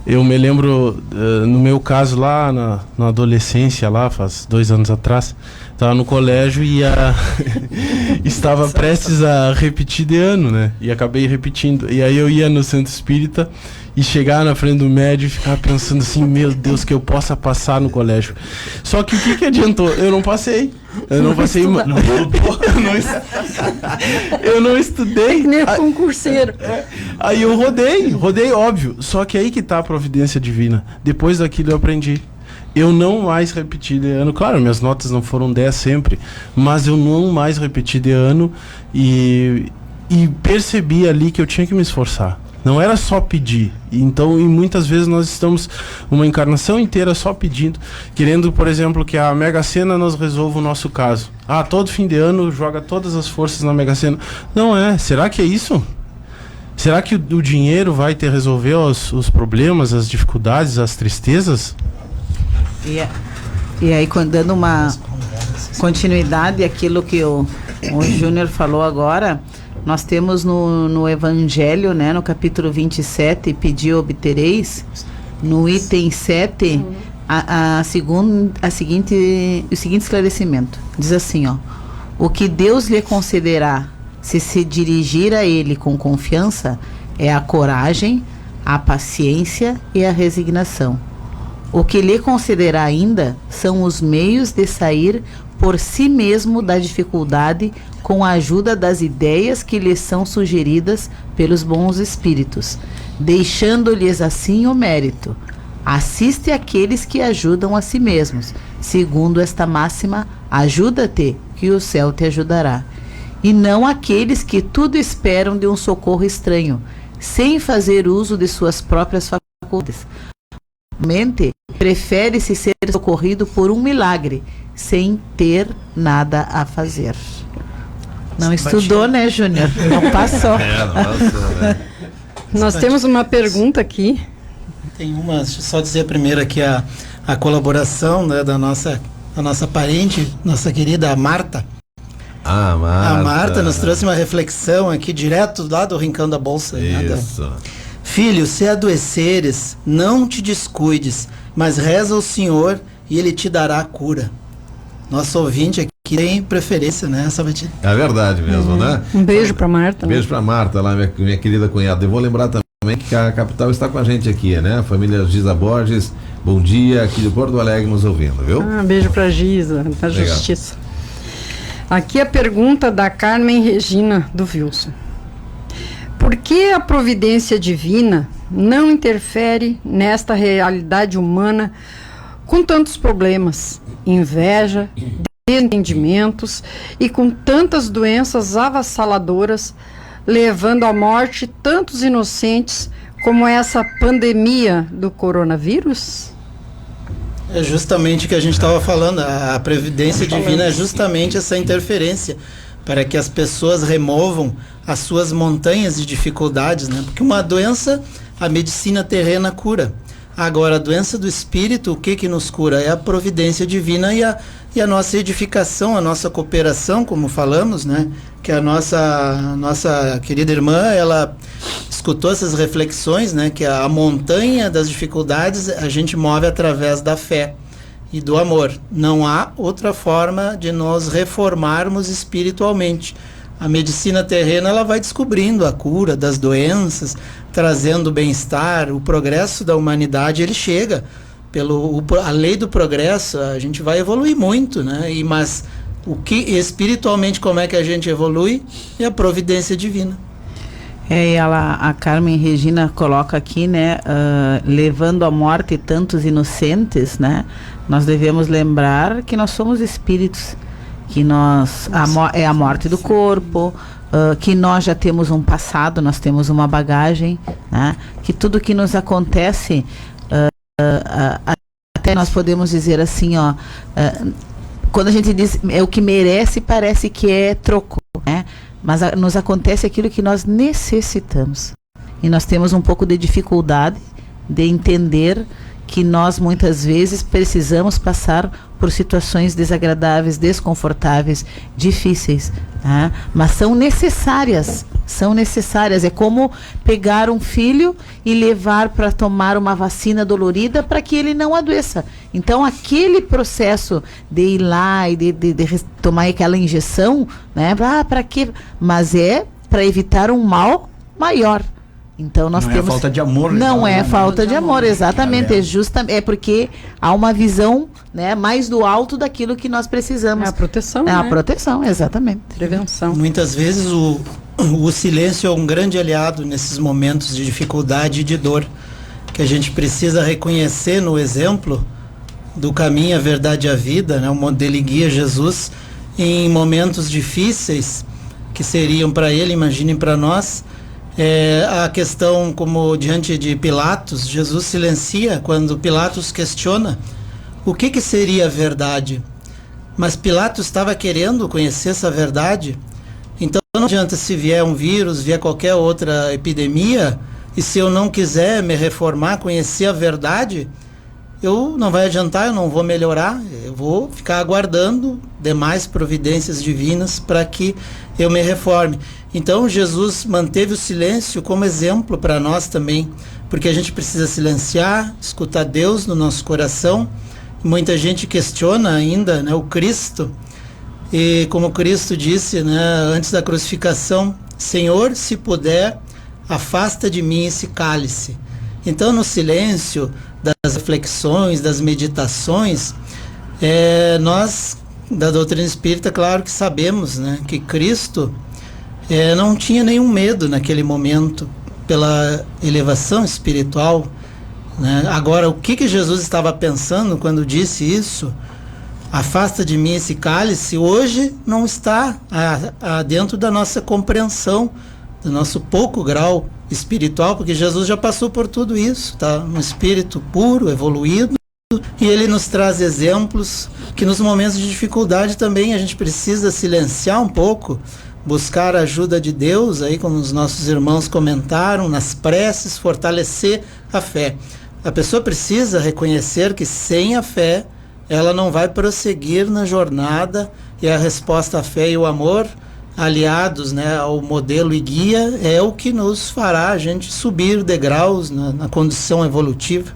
Eu me lembro, no meu caso lá na adolescência, lá faz 2 anos atrás, estava no colégio e estava prestes a repetir de ano, né? E acabei repetindo. E aí eu ia no Centro Espírita e chegar na frente do médio e ficar pensando assim, meu Deus, que eu possa passar no colégio. Só que o que adiantou? Eu não passei. Eu não passei. Eu não estudei. Nem concurseiro. Aí eu rodei, óbvio. Só que aí que tá a providência divina. Depois daquilo eu aprendi. Eu não mais repeti de ano. Claro, minhas notas não foram 10 sempre, mas eu não mais repeti de ano e percebi ali que eu tinha que me esforçar. Não era só pedir. Então, e muitas vezes nós estamos uma encarnação inteira só pedindo, querendo, por exemplo, que a Mega Sena nos resolva o nosso caso. Todo fim de ano joga todas as forças na Mega Sena. Não é. Será que é isso? Será que o dinheiro vai te resolver os problemas, as dificuldades, as tristezas? E aí, dando uma continuidade àquilo que o Júnior falou agora, nós temos no Evangelho, né, no capítulo 27, Pedi obtereis, no item 7, o seguinte esclarecimento. Diz assim, o que Deus lhe concederá se dirigir a Ele com confiança é a coragem, a paciência e a resignação. O que lhe concederá ainda são os meios de sair por si mesmo da dificuldade com a ajuda das ideias que lhes são sugeridas pelos bons espíritos, deixando-lhes assim o mérito. Assiste aqueles que ajudam a si mesmos, segundo esta máxima, ajuda-te, que o céu te ajudará. E não aqueles que tudo esperam de um socorro estranho, sem fazer uso de suas próprias faculdades. Mente prefere-se ser socorrido por um milagre, sem ter nada a fazer. Não estudou, né, Júnior? Não passou. Não passou, né? Nós temos uma pergunta aqui. Tem uma, deixa eu só dizer primeiro aqui a colaboração, né, da nossa parente, nossa querida Marta. A Marta nos trouxe uma reflexão aqui, direto lá do Rincão da Bolsa. Isso. Filho, se adoeceres, não te descuides, mas reza ao Senhor e Ele te dará a cura. Nosso ouvinte aqui tem preferência, né, Sabatini? É verdade mesmo, né? Um beijo pra Marta. Um beijo pra Marta, lá, minha querida cunhada. Eu vou lembrar também que a capital está com a gente aqui, né? A família Giza Borges, bom dia, aqui de Porto Alegre nos ouvindo, viu? Beijo pra Giza, da Justiça. Aqui a pergunta da Carmen Regina, do Wilson. Por que a providência divina não interfere nesta realidade humana com tantos problemas, inveja, desentendimentos e com tantas doenças avassaladoras, levando à morte tantos inocentes como essa pandemia do coronavírus? É justamente o que a gente estava falando, a providência divina é justamente essa interferência, para que as pessoas removam as suas montanhas de dificuldades, né? Porque uma doença, a medicina terrena cura. Agora, a doença do espírito, o que nos cura? É a providência divina e a nossa edificação, a nossa cooperação, como falamos, né? Que a nossa querida irmã, ela escutou essas reflexões, né? Que a montanha das dificuldades a gente move através da fé e do amor. Não há outra forma de nós reformarmos espiritualmente. A medicina terrena, ela vai descobrindo a cura das doenças, trazendo bem-estar. O progresso da humanidade, ele chega a lei do progresso. A gente vai evoluir muito, né? Mas o que espiritualmente, como é que a gente evolui? É a providência divina. E a Carmen Regina coloca aqui, né, levando à morte tantos inocentes, né? Nós devemos lembrar que nós somos espíritos, que é a morte do corpo, que nós já temos um passado, nós temos uma bagagem, né? Que tudo que nos acontece, até nós podemos dizer assim, quando a gente diz é o que merece, parece que é troco, né? Mas nos acontece aquilo que nós necessitamos. E nós temos um pouco de dificuldade de entender que nós muitas vezes precisamos passar por situações desagradáveis, desconfortáveis, difíceis, tá? Mas são necessárias. É como pegar um filho e levar para tomar uma vacina dolorida para que ele não adoeça. Então, aquele processo de ir lá e de tomar aquela injeção, né? Para quê? Mas é para evitar um mal maior. Então nós temos. Não é falta de amor. Não é falta de amor, exatamente. É porque há uma visão, né, mais do alto daquilo que nós precisamos. É a proteção. É né? a proteção, exatamente. Prevenção. Muitas vezes o silêncio é um grande aliado nesses momentos de dificuldade e de dor, que a gente precisa reconhecer no exemplo do caminho, a verdade e a vida, né? O modelo guia Jesus em momentos difíceis que seriam para ele, imaginem para nós. A questão, como diante de Pilatos, Jesus silencia quando Pilatos questiona o que seria a verdade. Mas Pilatos estava querendo conhecer essa verdade. Então não adianta se vier um vírus, vier qualquer outra epidemia, e se eu não quiser me reformar, conhecer a verdade, não vai adiantar, eu não vou melhorar, eu vou ficar aguardando demais providências divinas para que eu me reforme. Então Jesus manteve o silêncio como exemplo para nós também, porque a gente precisa silenciar, escutar Deus no nosso coração. Muita gente questiona ainda, né, o Cristo, e como Cristo disse, né, antes da crucificação: Senhor, se puder, afasta de mim esse cálice. Então, no silêncio das reflexões, das meditações, nós, da doutrina espírita, claro que sabemos, né, que Cristo não tinha nenhum medo naquele momento pela elevação espiritual, né? Agora, o que Jesus estava pensando quando disse isso? Afasta de mim esse cálice. Hoje não está dentro da nossa compreensão, do nosso pouco grau espiritual, porque Jesus já passou por tudo isso, tá? Um espírito puro, evoluído, e ele nos traz exemplos que nos momentos de dificuldade também a gente precisa silenciar um pouco, buscar a ajuda de Deus, aí como os nossos irmãos comentaram, nas preces, fortalecer a fé. A pessoa precisa reconhecer que sem a fé ela não vai prosseguir na jornada, e a resposta à fé e o amor, aliados, né, ao modelo e guia, é o que nos fará a gente subir degraus na condição evolutiva.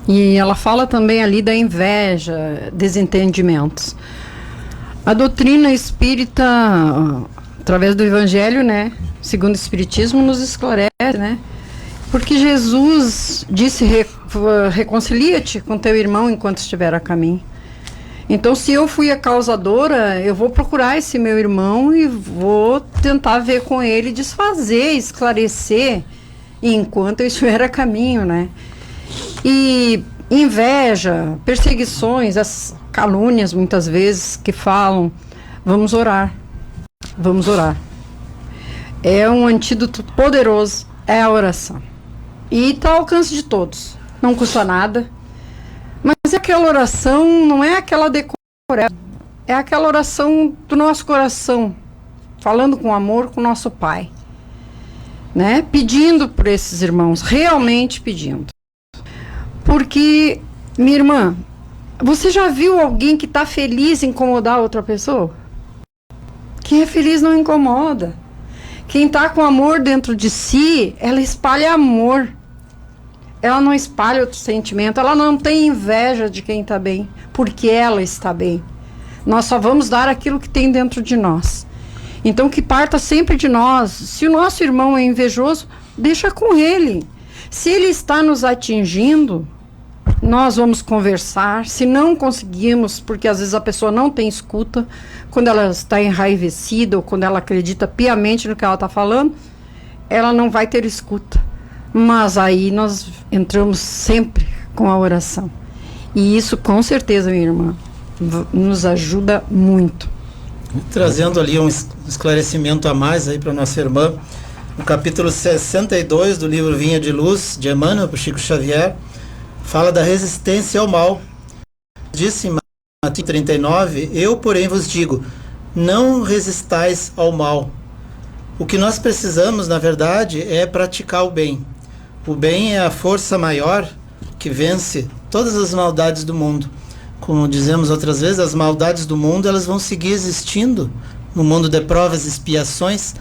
E ela fala também ali da inveja, desentendimentos. A doutrina espírita, através do Evangelho, né, segundo o Espiritismo, nos esclarece, né? Porque Jesus disse: reconcilia-te com teu irmão enquanto estiver a caminho. Então, se eu fui a causadora, eu vou procurar esse meu irmão e vou tentar ver com ele, desfazer, esclarecer, enquanto eu estiver a caminho, né? E inveja, perseguições, as calúnias, muitas vezes, que falam: vamos orar, vamos orar. É um antídoto poderoso, é a oração. E está ao alcance de todos, não custa nada. Mas aquela oração não é aquela decorada, é aquela oração do nosso coração, falando com amor com o nosso Pai, né? Pedindo por esses irmãos, realmente pedindo. Porque, minha irmã, você já viu alguém que está feliz em incomodar outra pessoa? Quem é feliz não incomoda. Quem está com amor dentro de si, ela espalha amor. Ela não espalha outro sentimento, ela não tem inveja de quem está bem, porque ela está bem. Nós só vamos dar aquilo que tem dentro de nós. Então, que parta sempre de nós. Se o nosso irmão é invejoso, deixa com ele. Se ele está nos atingindo, nós vamos conversar. Se não conseguimos, porque às vezes a pessoa não tem escuta, quando ela está enraivecida ou quando ela acredita piamente no que ela está falando, ela não vai ter escuta. Mas aí nós entramos sempre com a oração. E isso, com certeza, minha irmã, nos ajuda muito. Trazendo ali um esclarecimento a mais aí para nossa irmã, no capítulo 62 do livro Vinha de Luz, de Emmanuel, para Chico Xavier, fala da resistência ao mal. Disse em Mateus 39, eu, porém, vos digo, não resistais ao mal. O que nós precisamos, na verdade, é praticar o bem. O bem é a força maior que vence todas as maldades do mundo. como dizemos outras vezes, as maldades do mundo, elas vão seguir existindo no mundo de provas e expiações.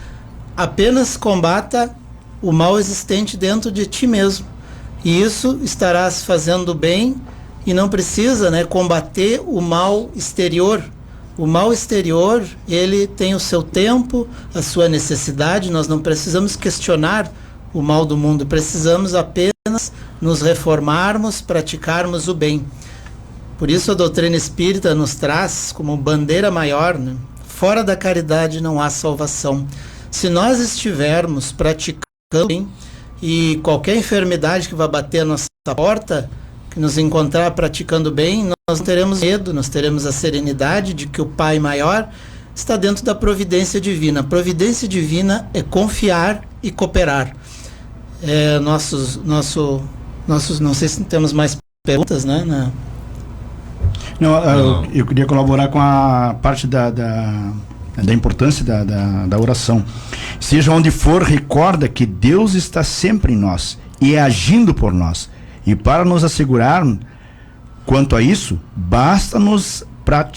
Apenas combata o mal existente dentro de ti mesmo. E isso estarás fazendo bem e não precisa, né, combater o mal exterior. O mal exterior, ele tem o seu tempo, a sua necessidade. Nós não precisamos questionar o mal do mundo, precisamos apenas nos reformarmos, praticarmos o bem. Por isso a doutrina espírita nos traz como bandeira maior, né? Fora da caridade não há salvação. Se nós estivermos praticando bem, e qualquer enfermidade que vai bater a nossa porta, que nos encontrar praticando bem, nós não teremos medo, nós teremos a serenidade de que o Pai maior está dentro da providência divina. A providência divina é confiar e cooperar. Nossos, não sei se temos mais perguntas, né? Não, eu queria colaborar com a parte da importância da oração. Seja onde for, recorda que Deus está sempre em nós e agindo por nós. E para nos assegurar quanto a isso, basta-nos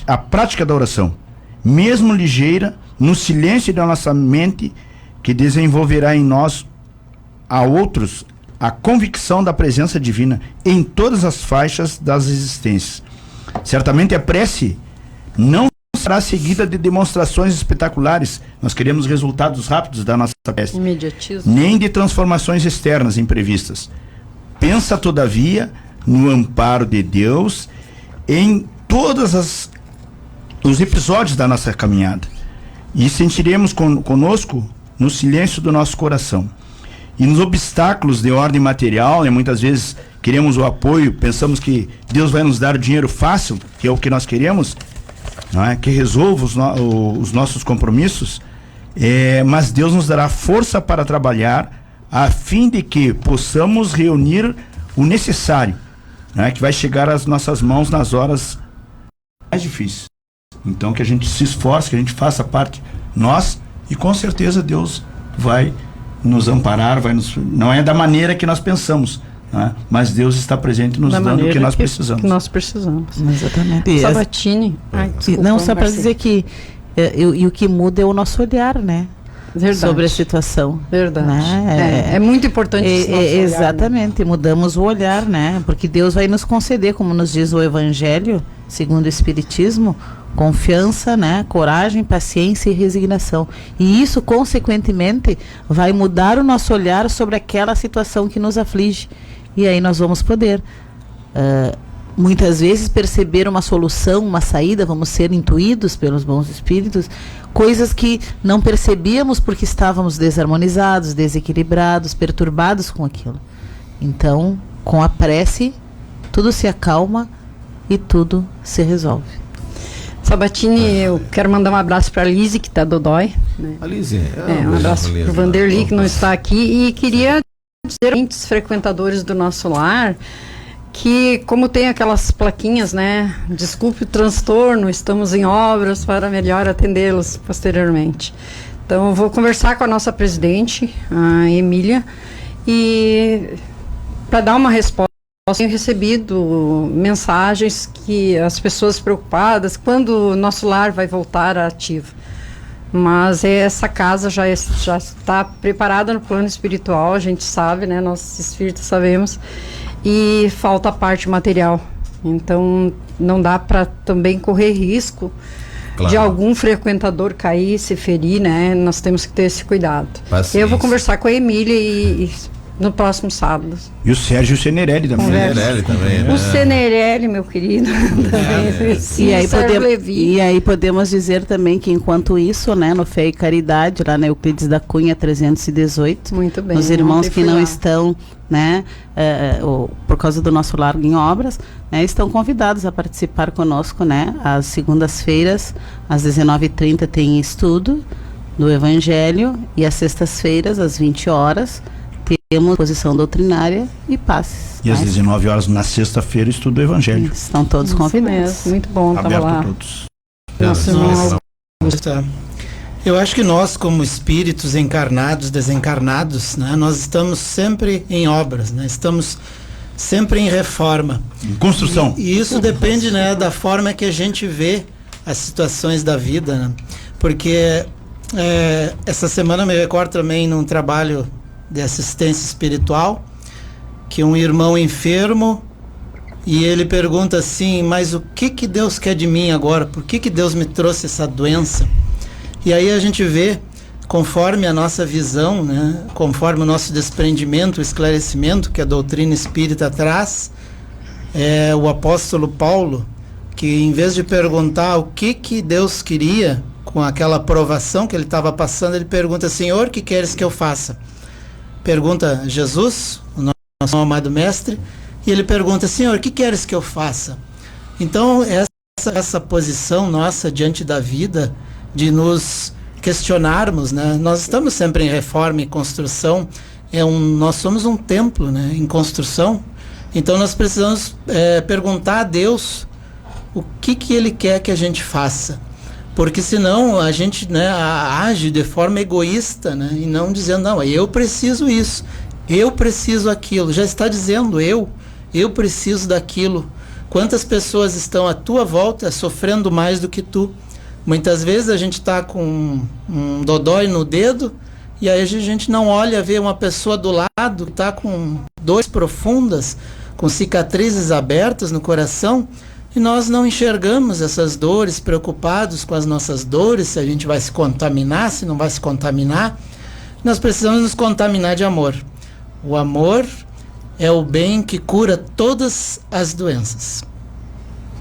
a prática da oração, mesmo ligeira, no silêncio da nossa mente, que desenvolverá em nós a outros a convicção da presença divina em todas as faixas das existências. Certamente a prece não será seguida de demonstrações espetaculares. Nós queremos resultados rápidos da nossa prece. Imediatismo. Nem de transformações externas imprevistas. Pensa, todavia, no amparo de Deus em todos os episódios da nossa caminhada. E sentiremos conosco no silêncio do nosso coração. E nos obstáculos de ordem material, muitas vezes queremos o apoio, pensamos que Deus vai nos dar dinheiro fácil, que é o que nós queremos, não é? Que resolva os nossos compromissos, mas Deus nos dará força para trabalhar a fim de que possamos reunir o necessário, né? Que vai chegar às nossas mãos nas horas mais difíceis. Então que a gente se esforce, que a gente faça parte nós, e com certeza Deus vai nos amparar, não é da maneira que nós pensamos, né? Mas Deus está presente nos dando o que nós precisamos. Que nós precisamos. Exatamente. Sabatini. Não, só para dizer que o que muda é o nosso olhar, né? Verdade. Sobre a situação. Verdade. Né? É muito importante esse nosso olhar, exatamente, né? Mudamos o olhar, né? Porque Deus vai nos conceder, como nos diz o Evangelho, segundo o Espiritismo, confiança, né? Coragem, paciência e resignação. E isso, consequentemente, vai mudar o nosso olhar sobre aquela situação que nos aflige. E aí nós vamos poder, muitas vezes, perceber uma solução, uma saída, vamos ser intuídos pelos bons espíritos, coisas que não percebíamos porque estávamos desarmonizados, desequilibrados, perturbados com aquilo. Então, com a prece, tudo se acalma e tudo se resolve. Sabatini, eu quero mandar um abraço para a Lise, que está dodói. Né? A Lise. Um abraço para o Vanderly, que não está aqui. E queria dizer aos frequentadores do nosso lar que, como tem aquelas plaquinhas, né? Desculpe o transtorno, estamos em obras para melhor atendê-los posteriormente. Então, eu vou conversar com a nossa presidente, a Emília, e para dar uma resposta. Nós temos recebido mensagens que as pessoas preocupadas quando o nosso lar vai voltar ativo. Mas essa casa já está preparada no plano espiritual, a gente sabe, né? Nós espíritos sabemos. E falta a parte material. Então, não dá para também correr risco de algum frequentador cair, se ferir, né? Nós temos que ter esse cuidado. Paciência. Eu vou conversar com a Emília e no próximo sábado. E o Sérgio Cenerelli também. O Cenerelli, meu querido. E aí podemos dizer também que, enquanto isso, né, no Fé e Caridade, lá na Euclides da Cunha 318, muito bem, os irmãos que não estão, né, por causa do nosso largo em obras, né, estão convidados a participar conosco, né, às segundas-feiras, às 19h30 tem estudo do Evangelho, e às sextas-feiras, às 20 horas, temos exposição doutrinária e passes. E às 19 horas na sexta-feira, estudo do Evangelho. Estão todos convidados. Muito bom, aberto lá. A todos. Eu acho que nós, como espíritos encarnados, desencarnados, né, nós estamos sempre em obras, né? Estamos sempre em reforma. Em construção. E isso depende, né, da forma que a gente vê as situações da vida, né? Porque essa semana eu me recordo também num trabalho de assistência espiritual, que um irmão enfermo, e ele pergunta assim, mas o que Deus quer de mim agora? Por que Deus me trouxe essa doença? E aí a gente vê, conforme a nossa visão, né, conforme o nosso desprendimento, o esclarecimento que a doutrina espírita traz, o apóstolo Paulo, que em vez de perguntar o que Deus queria com aquela provação que ele estava passando, ele pergunta, Senhor, o que queres que eu faça? Pergunta Jesus, o nosso amado mestre, e ele pergunta, Senhor, o que queres que eu faça? Então, essa posição nossa diante da vida, de nos questionarmos, né? Nós estamos sempre em reforma e construção, nós somos um templo, né, em construção, então nós precisamos perguntar a Deus o que Ele quer que a gente faça, porque senão a gente, né, age de forma egoísta, né, e não dizendo, não, eu preciso isso, eu preciso aquilo, já está dizendo eu preciso daquilo. Quantas pessoas estão à tua volta sofrendo mais do que tu? Muitas vezes a gente está com um dodói no dedo e aí a gente não olha, vê uma pessoa do lado que está com dores profundas, com cicatrizes abertas no coração, e nós não enxergamos essas dores, preocupados com as nossas dores, se a gente vai se contaminar, se não vai se contaminar. Nós precisamos nos contaminar de amor. O amor é o bem que cura todas as doenças.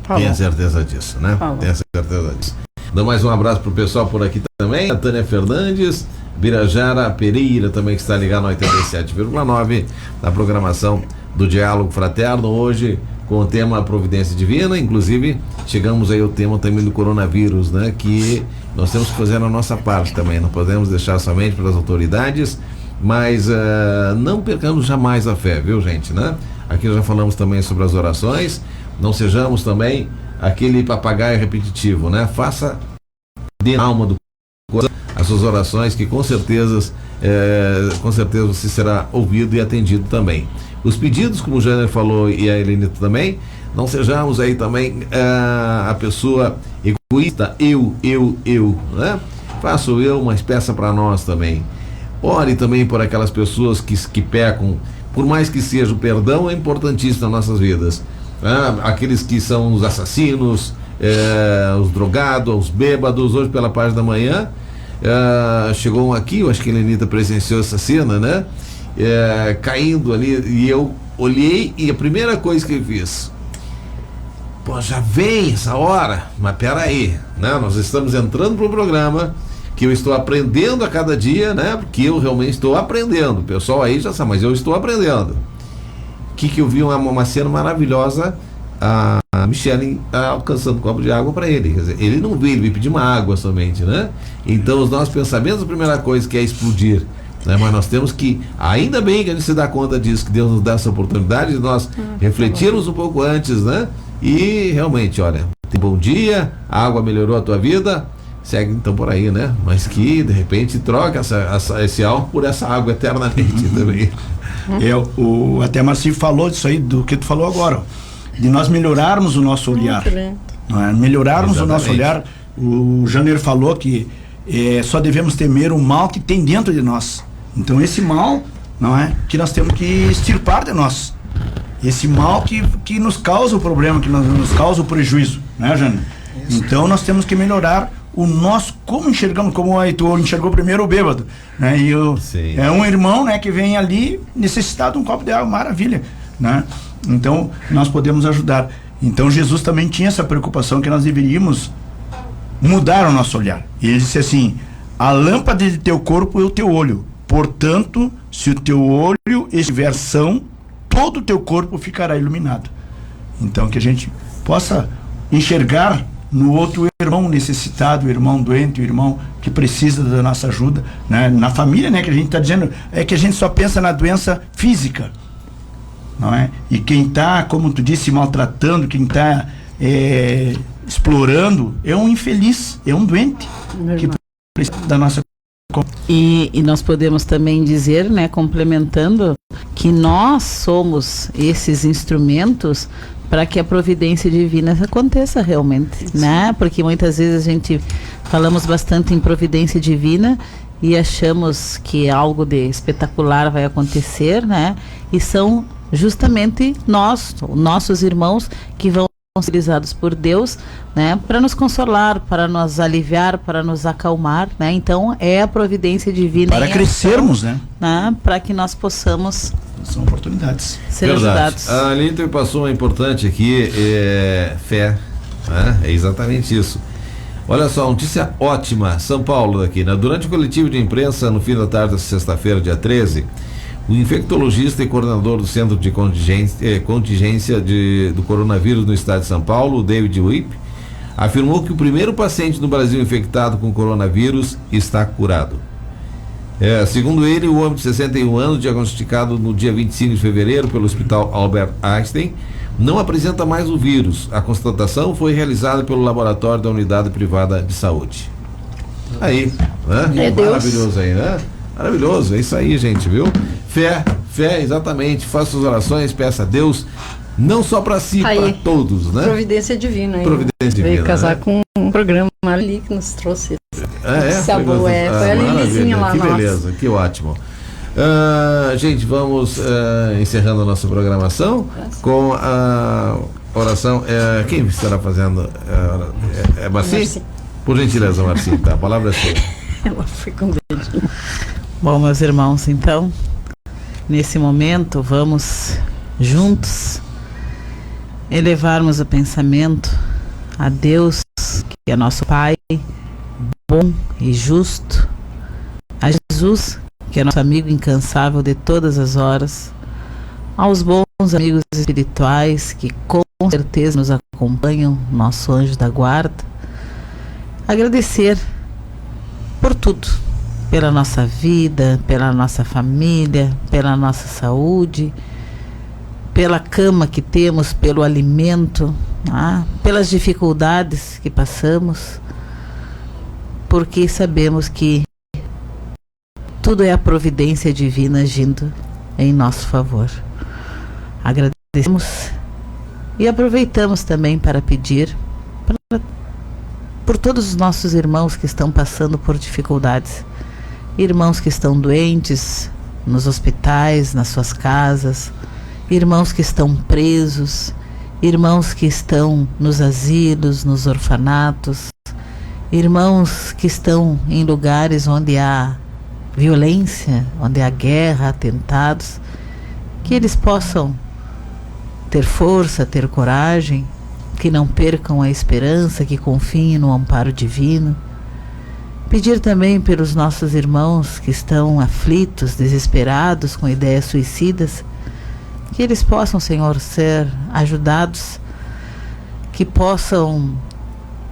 Tenha certeza disso, né? Tenha certeza disso. Dá mais um abraço pro pessoal por aqui também. A Tânia Fernandes, Birajara Pereira também, que está ligado no 87,9 na programação do Diálogo Fraterno, hoje com o tema Providência Divina. Inclusive chegamos aí ao tema também do coronavírus, né? Que nós temos que fazer a nossa parte também, não podemos deixar somente para as autoridades, mas não percamos jamais a fé, viu, gente, né? Aqui já falamos também sobre as orações, não sejamos também aquele papagaio repetitivo, né? Faça de alma do coração as suas orações, que com certeza você será ouvido e atendido também. Os pedidos, como o Jânio falou e a Helenita também, não sejamos aí também a pessoa egoísta, eu, né? Faço eu, mas peça para nós também. Ore também por aquelas pessoas que pecam, por mais que seja o perdão, é importantíssimo nas nossas vidas. Aqueles que são os assassinos, os drogados, os bêbados. Hoje pela parte da manhã chegou um aqui, eu acho que a Helenita presenciou essa cena, né? Caindo ali, e eu olhei e a primeira coisa que eu fiz, pô, já vem essa hora, mas peraí, né? Nós estamos entrando para um programa que eu estou aprendendo a cada dia, né? Porque eu realmente estou aprendendo. O pessoal aí já sabe, mas eu estou aprendendo. Que eu vi uma cena maravilhosa, a Michele alcançando um copo de água para ele. Quer dizer, ele não veio, ele veio pedir uma água somente, né? Então os nossos pensamentos, a primeira coisa que é explodir, né? Mas nós temos que, ainda bem que a gente se dá conta disso, que Deus nos dá essa oportunidade de nós refletirmos um pouco antes, né? E realmente, olha, tem bom dia, a água melhorou a tua vida, segue então por aí, né? Mas que de repente troca esse álcool por essa água eternamente também. Até Marcinho falou disso aí, do que tu falou agora, de nós melhorarmos o nosso olhar, não é? Melhorarmos o nosso olhar. O Janeiro falou que só devemos temer o mal que tem dentro de nós. Então esse mal, não é, que nós temos que extirpar de nós, esse mal que nos causa o problema, que nos causa o prejuízo, né, Janeiro? Então nós temos que melhorar o nosso, como enxergamos, como o Heitor enxergou primeiro o bêbado, né? E é um irmão, né, que vem ali necessitado de um copo de água, maravilha, né? Então nós podemos ajudar. Então Jesus também tinha essa preocupação, que nós deveríamos mudar o nosso olhar. E ele disse assim: a lâmpada de teu corpo é o teu olho, portanto, se o teu olho estiver são, todo o teu corpo ficará iluminado. Então que a gente possa enxergar no outro irmão necessitado, o irmão doente, o irmão que precisa da nossa ajuda, né? Na família, né, que a gente está dizendo, é que a gente só pensa na doença física, não é? E quem está, como tu disse, maltratando, quem está explorando, é um infeliz, é um doente que precisa da nossa E nós podemos também dizer, né, complementando, que nós somos esses instrumentos para que a providência divina aconteça realmente, né? Porque muitas vezes a gente falamos bastante em providência divina e achamos que algo de espetacular vai acontecer, né? E são justamente nossos irmãos que vão ser utilizados por Deus, né, para nos consolar, para nos aliviar, para nos acalmar, né? Então é a providência divina para crescermos, né? Para que nós possamos, são oportunidades, ser ajudados. A Lito passou uma importante aqui, fé, né? É exatamente isso. Olha só, notícia ótima, São Paulo daqui, né? Durante o coletivo de imprensa no fim da tarde desta sexta-feira, dia 13, o infectologista e coordenador do Centro de Contingência do Coronavírus no estado de São Paulo, David Wipp, afirmou que o primeiro paciente no Brasil infectado com coronavírus está curado. Segundo ele, o homem de 61 anos, diagnosticado no dia 25 de fevereiro pelo Hospital Albert Einstein, não apresenta mais o vírus. A constatação foi realizada pelo laboratório da Unidade Privada de Saúde. Aí, né? Maravilhoso aí, né? Maravilhoso, é isso aí, gente, viu? Fé, exatamente. Faça suas orações, peça a Deus, não só para si, para todos, né? Providência divina, hein? Providência divina. Veio casar, né? com um programa ali que nos trouxe. Foi a Lilizinha lá. Que beleza, que ótimo. Gente, vamos encerrando a nossa programação com a oração. Quem estará fazendo? Marci? Por gentileza, Marci, tá? A palavra é sua. Ela foi com o dedinho. Bom, meus irmãos, então, nesse momento, vamos juntos elevarmos o pensamento a Deus, que é nosso Pai, bom e justo, a Jesus, que é nosso amigo incansável de todas as horas, aos bons amigos espirituais que com certeza nos acompanham, nosso anjo da guarda, agradecer por tudo, pela nossa vida, pela nossa família, pela nossa saúde, pela cama que temos, pelo alimento, pelas dificuldades que passamos, porque sabemos que tudo é a providência divina agindo em nosso favor. Agradecemos e aproveitamos também para pedir por todos os nossos irmãos que estão passando por dificuldades, irmãos que estão doentes nos hospitais, nas suas casas, irmãos que estão presos, irmãos que estão nos asilos, nos orfanatos, irmãos que estão em lugares onde há violência, onde há guerra, atentados, que eles possam ter força, ter coragem, que não percam a esperança, que confiem no amparo divino. Pedir também pelos nossos irmãos que estão aflitos, desesperados, com ideias suicidas, que eles possam, Senhor, ser ajudados, que possam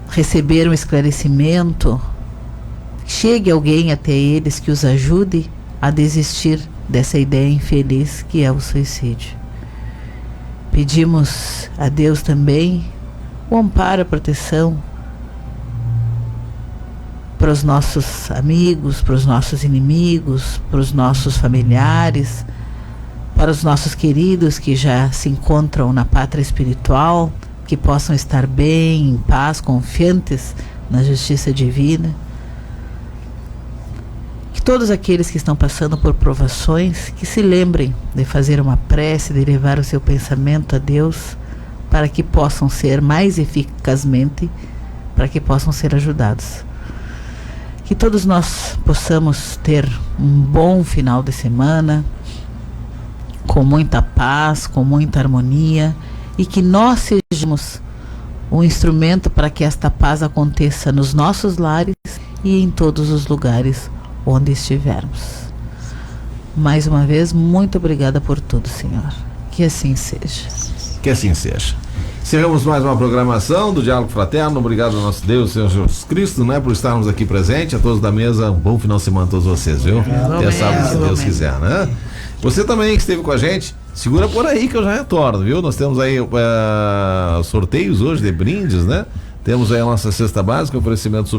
receber um esclarecimento, chegue alguém até eles que os ajude a desistir dessa ideia infeliz que é o suicídio. Pedimos a Deus também o amparo, a proteção para os nossos amigos, para os nossos inimigos, para os nossos familiares, para os nossos queridos que já se encontram na pátria espiritual, que possam estar bem, em paz, confiantes na justiça divina. Que todos aqueles que estão passando por provações, que se lembrem de fazer uma prece, de levar o seu pensamento a Deus, para que possam ser mais eficazmente, para que possam ser ajudados. Que todos nós possamos ter um bom final de semana, com muita paz, com muita harmonia, e que nós sejamos um instrumento para que esta paz aconteça nos nossos lares e em todos os lugares onde estivermos. Mais uma vez, muito obrigada por tudo, Senhor. Que assim seja. Que assim seja. Encerramos mais uma programação do Diálogo Fraterno. Obrigado ao nosso Deus, Senhor Jesus Cristo, né, por estarmos aqui presentes. A todos da mesa, um bom final de semana a todos vocês, viu? Até sábado, se Deus quiser, né? Você também que esteve com a gente, segura por aí que eu já retorno, viu? Nós temos aí sorteios hoje de brindes, né? Temos aí a nossa cesta básica, oferecimento